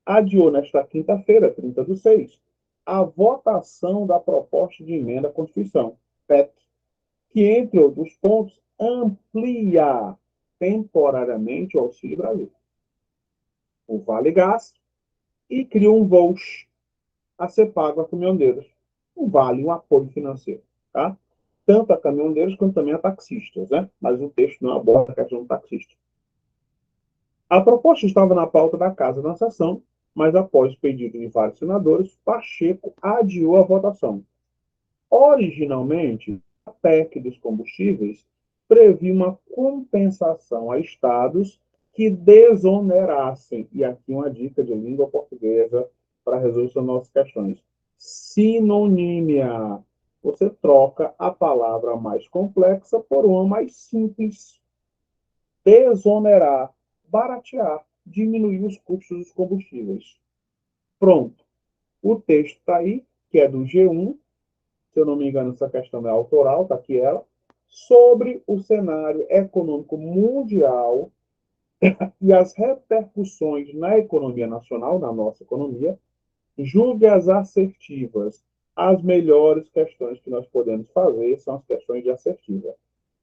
adiou nesta quinta-feira, 30/6, a votação da proposta de emenda à Constituição, PEC, que, entre outros pontos, amplia temporariamente o Auxílio Brasil, o Vale Gás, e cria um voucher a ser pago a caminhoneiros. Um vale, um apoio financeiro, tá? Tanto a caminhoneiros quanto também a taxistas, né? Mas o texto não aborda a questão do taxista. A proposta estava na pauta da Casa na sessão, mas após pedido de vários senadores, Pacheco adiou a votação. Originalmente, a PEC dos combustíveis previa uma compensação a estados que desonerassem, e aqui uma dica de língua portuguesa para a resolução das nossas questões. Sinonímia. Você troca a palavra mais complexa por uma mais simples. Desonerar, baratear, diminuir os custos dos combustíveis. Pronto. O texto está aí, que é do G1, se eu não me engano, essa questão é autoral, está aqui ela, sobre o cenário econômico mundial e as repercussões na economia nacional, na nossa economia. Julgue as assertivas. As melhores questões que nós podemos fazer são as questões de assertiva.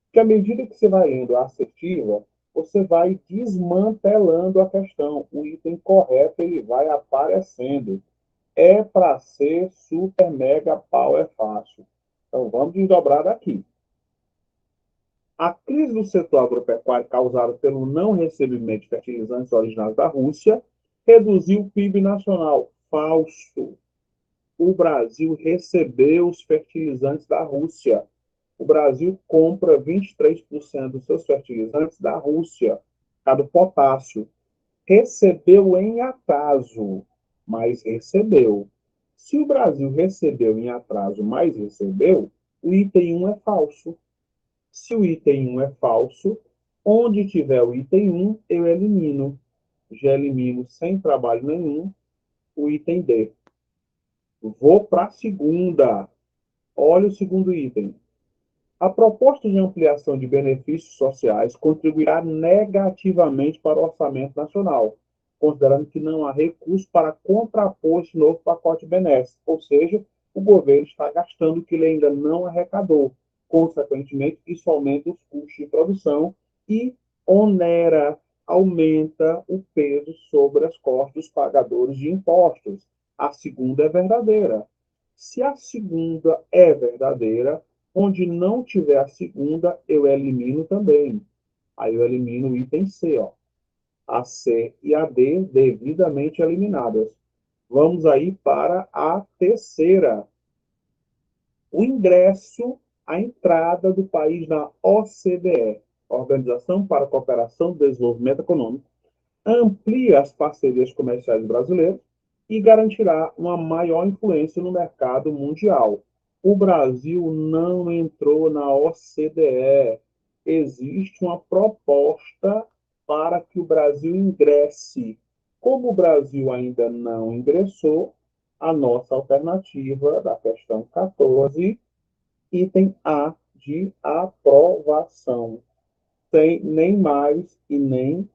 Porque à medida que você vai lendo a assertiva, você vai desmantelando a questão. O item correto ele vai aparecendo. É para ser super, mega, pau, é fácil. Então, vamos desdobrar daqui. A crise do setor agropecuário causada pelo não recebimento de fertilizantes originários da Rússia reduziu o PIB nacional. Falso. O Brasil recebeu os fertilizantes da Rússia. O Brasil compra 23% dos seus fertilizantes da Rússia, do potássio. Recebeu em atraso, mas recebeu. Se o Brasil recebeu em atraso, mas recebeu, o item 1 é falso. Se o item 1 é falso, onde tiver o item 1, eu elimino. Já elimino sem trabalho nenhum o item D. Vou para a segunda. Olha o segundo item. A proposta de ampliação de benefícios sociais contribuirá negativamente para o orçamento nacional, considerando que não há recurso para contrapor esse novo pacote benéfico, ou seja, o governo está gastando o que ele ainda não arrecadou. Consequentemente, isso aumenta os custos de produção e onera, aumenta o peso sobre as costas dos pagadores de impostos. A segunda é verdadeira. Se a segunda é verdadeira, onde não tiver a segunda, eu elimino também. Aí eu elimino o item C, ó. A C e a D devidamente eliminadas. Vamos aí para a terceira. O ingresso, a entrada do país na OCDE. Organização para a Cooperação e Desenvolvimento Econômico, amplia as parcerias comerciais brasileiras e garantirá uma maior influência no mercado mundial. O Brasil não entrou na OCDE. Existe uma proposta para que o Brasil ingresse. Como o Brasil ainda não ingressou, a nossa alternativa da questão 14, item A, de aprovação. Sem nem mais e nem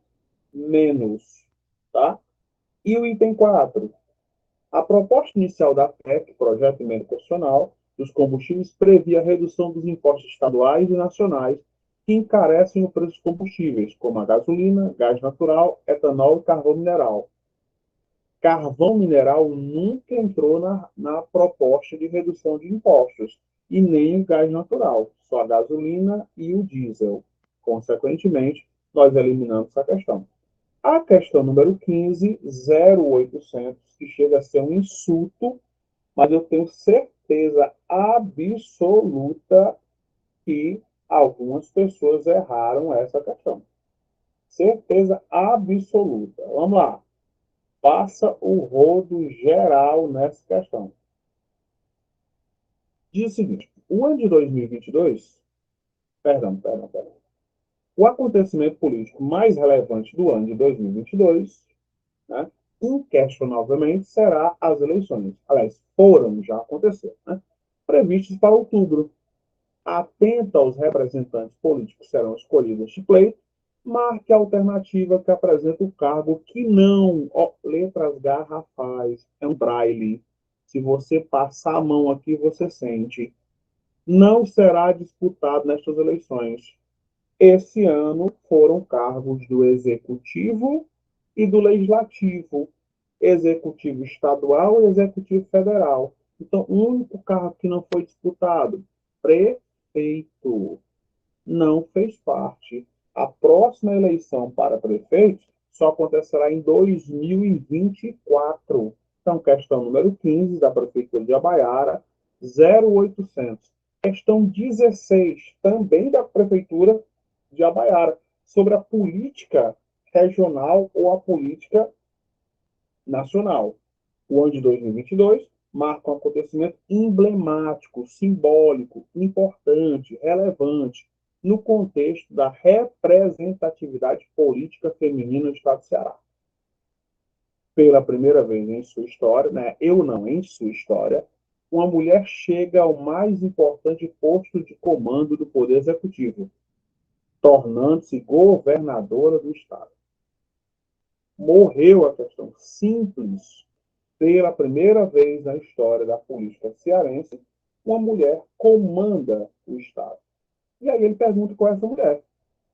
menos. Tá? E o item 4. A proposta inicial da PEC, Projeto de Emenda Constitucional, dos combustíveis, previa a redução dos impostos estaduais e nacionais que encarecem o preço dos combustíveis, como a gasolina, gás natural, etanol e carvão mineral. Carvão mineral nunca entrou na proposta de redução de impostos, e nem o gás natural, só a gasolina e o diesel. Consequentemente, nós eliminamos essa questão. A questão número 15, 0800, que chega a ser um insulto, mas eu tenho certeza absoluta que algumas pessoas erraram essa questão. Certeza absoluta. Vamos lá. Passa o rodo geral nessa questão. Diz o seguinte, o ano de 2022, perdão. O acontecimento político mais relevante do ano de 2022, né, inquestionavelmente, será as eleições. Aliás, já aconteceram, né, previstas para outubro. Atenta aos representantes políticos que serão escolhidos de pleito, marque a alternativa que apresenta o cargo que não, letras garrafais, é um braille. Se você passar a mão aqui, você sente. Não será disputado nestas eleições. Esse ano foram cargos do Executivo e do Legislativo. Executivo estadual e Executivo federal. Então, o único cargo que não foi disputado, prefeito, não fez parte. A próxima eleição para prefeito só acontecerá em 2024. Então, questão número 15 da Prefeitura de Itabaiara, 0800. Questão 16, também da Prefeitura de Itabaiara, sobre a política regional ou a política nacional. O ano de 2022 marca um acontecimento emblemático, simbólico, importante, relevante, no contexto da representatividade política feminina no Estado do Ceará. Pela primeira vez em sua história, né, em sua história, uma mulher chega ao mais importante posto de comando do Poder Executivo, tornando-se governadora do Estado. Morreu a questão simples. Pela primeira vez na história da política cearense, uma mulher comanda o Estado. E aí ele pergunta qual é essa mulher.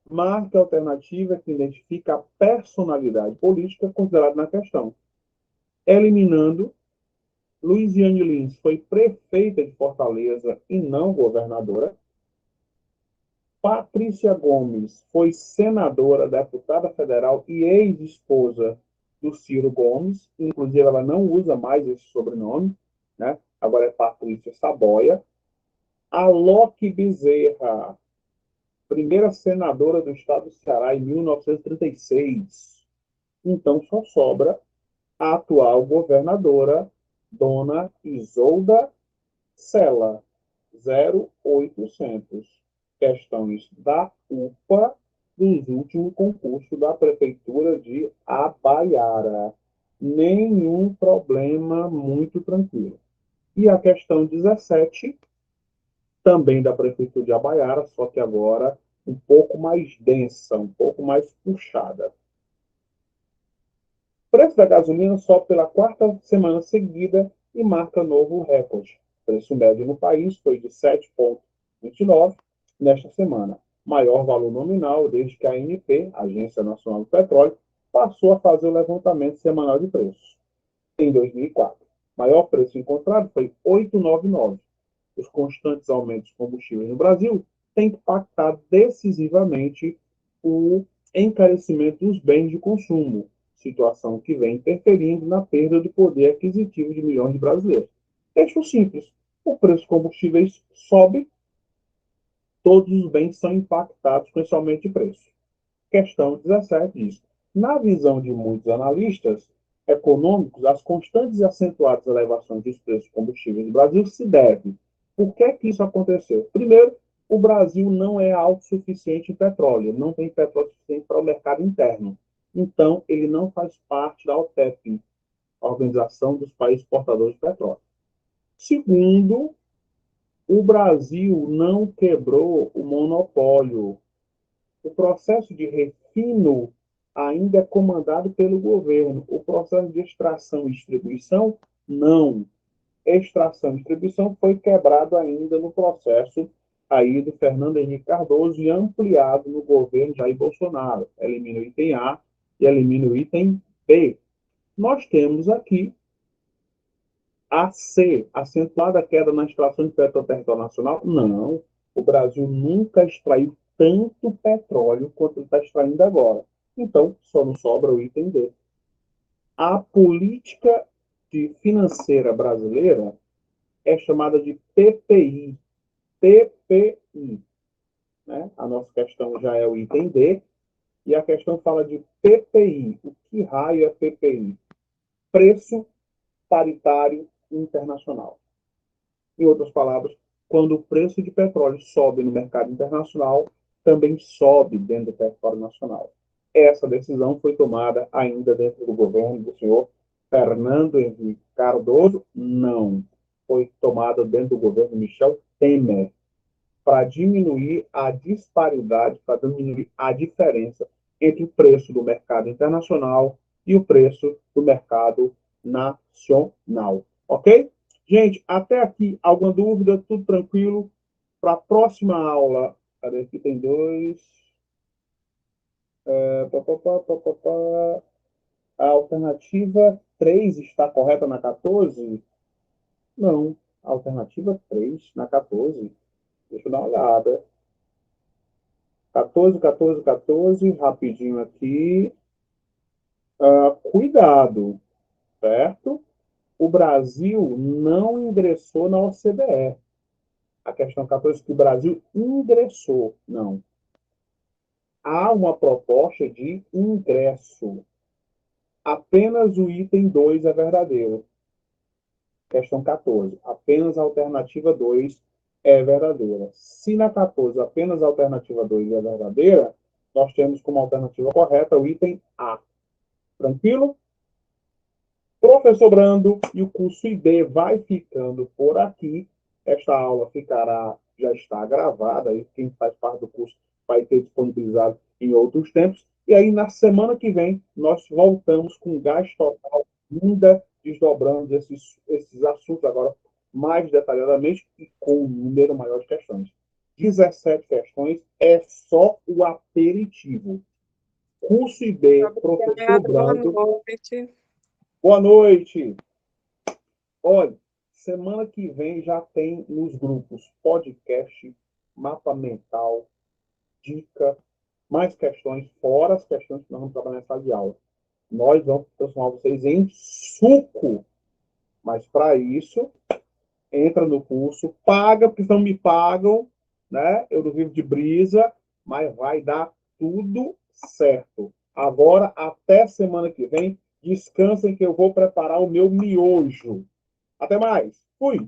Marque a alternativa que identifica a personalidade política considerada na questão. Eliminando, Luiziane Lins foi prefeita de Fortaleza e não governadora. Patrícia Gomes foi senadora, deputada federal e ex-esposa do Ciro Gomes. Inclusive, ela não usa mais esse sobrenome, né? Agora é Patrícia Saboia. Alok Bezerra, primeira senadora do estado do Ceará em 1936. Então, só sobra a atual governadora, Dona Isolda Sela, 0800. Questões da UPA dos últimos concursos da Prefeitura de Itabaiara. Nenhum problema, muito tranquilo. E a questão 17, também da Prefeitura de Itabaiara, só que agora um pouco mais densa, um pouco mais puxada. O preço da gasolina sobe pela quarta semana seguida e marca novo recorde. O preço médio no país foi de 7,29 nesta semana, maior valor nominal desde que a ANP, Agência Nacional do Petróleo, passou a fazer o levantamento semanal de preços. Em 2004, o maior preço encontrado foi 8,99. Os constantes aumentos de combustíveis no Brasil têm impactado decisivamente o encarecimento dos bens de consumo, situação que vem interferindo na perda de poder aquisitivo de milhões de brasileiros. Texto simples. O preço dos combustíveis sobe, todos os bens são impactados com esse aumento de preço. Questão 17 diz: na visão de muitos analistas econômicos, as constantes e acentuadas elevações dos preços de combustíveis no Brasil se devem. Por que que isso aconteceu? Primeiro, o Brasil não é autossuficiente em petróleo, não tem petróleo suficiente para o mercado interno. Então, ele não faz parte da OPEP, a Organização dos Países Exportadores de Petróleo. Segundo, o Brasil não quebrou o monopólio. O processo de refino ainda é comandado pelo governo. O processo de extração e distribuição, não. Extração e distribuição foi quebrado ainda no processo aí do Fernando Henrique Cardoso e ampliado no governo Jair Bolsonaro. Elimina o item A e elimina o item B. Nós temos aqui a C, acentuada queda na extração de petróleo territorial nacional? Não. O Brasil nunca extraiu tanto petróleo quanto ele está extraindo agora. Então, só não sobra o item D. A política financeira brasileira é chamada de PPI. PPI. Né? A nossa questão já é o item D. E a questão fala de PPI. O que raio é PPI? Preço paritário internacional. Em outras palavras, quando o preço de petróleo sobe no mercado internacional, também sobe dentro do território nacional. Essa decisão foi tomada ainda dentro do governo do senhor Fernando Henrique Cardoso? Não. Foi tomada dentro do governo Michel Temer, para diminuir a disparidade, para diminuir a diferença entre o preço do mercado internacional e o preço do mercado nacional. Ok? Gente, até aqui, alguma dúvida? Tudo tranquilo? Para a próxima aula, cadê aqui? Tem dois. A alternativa 3 está correta na 14? Não. A alternativa 3 na 14. Deixa eu dar uma olhada. 14, rapidinho aqui. Cuidado, certo? O Brasil não ingressou na OCDE. A questão 14 é que o Brasil ingressou. Não. Há uma proposta de ingresso. Apenas o item 2 é verdadeiro. Questão 14. Apenas a alternativa 2 é verdadeira. Se na 14 apenas a alternativa 2 é verdadeira, nós temos como alternativa correta o item A. Tranquilo? Professor Brando e o curso IB vai ficando por aqui. Esta aula já está gravada, e quem faz parte do curso vai ter disponibilizado em outros tempos. E aí, na semana que vem, nós voltamos com gás total, ainda desdobrando esses assuntos agora mais detalhadamente e com um número maior de questões. 17 questões é só o aperitivo. Curso IB, professor Brando. Boa noite. Boa noite. Olha, semana que vem já tem nos grupos podcast, mapa mental, dica, mais questões, fora as questões que nós vamos trabalhar na sala de aula. Nós vamos transformar vocês em suco. Mas para isso, entra no curso, paga, porque não me pagam, né? Eu não vivo de brisa, mas vai dar tudo certo. Agora, até semana que vem, descansem que eu vou preparar o meu miojo. Até mais. Fui.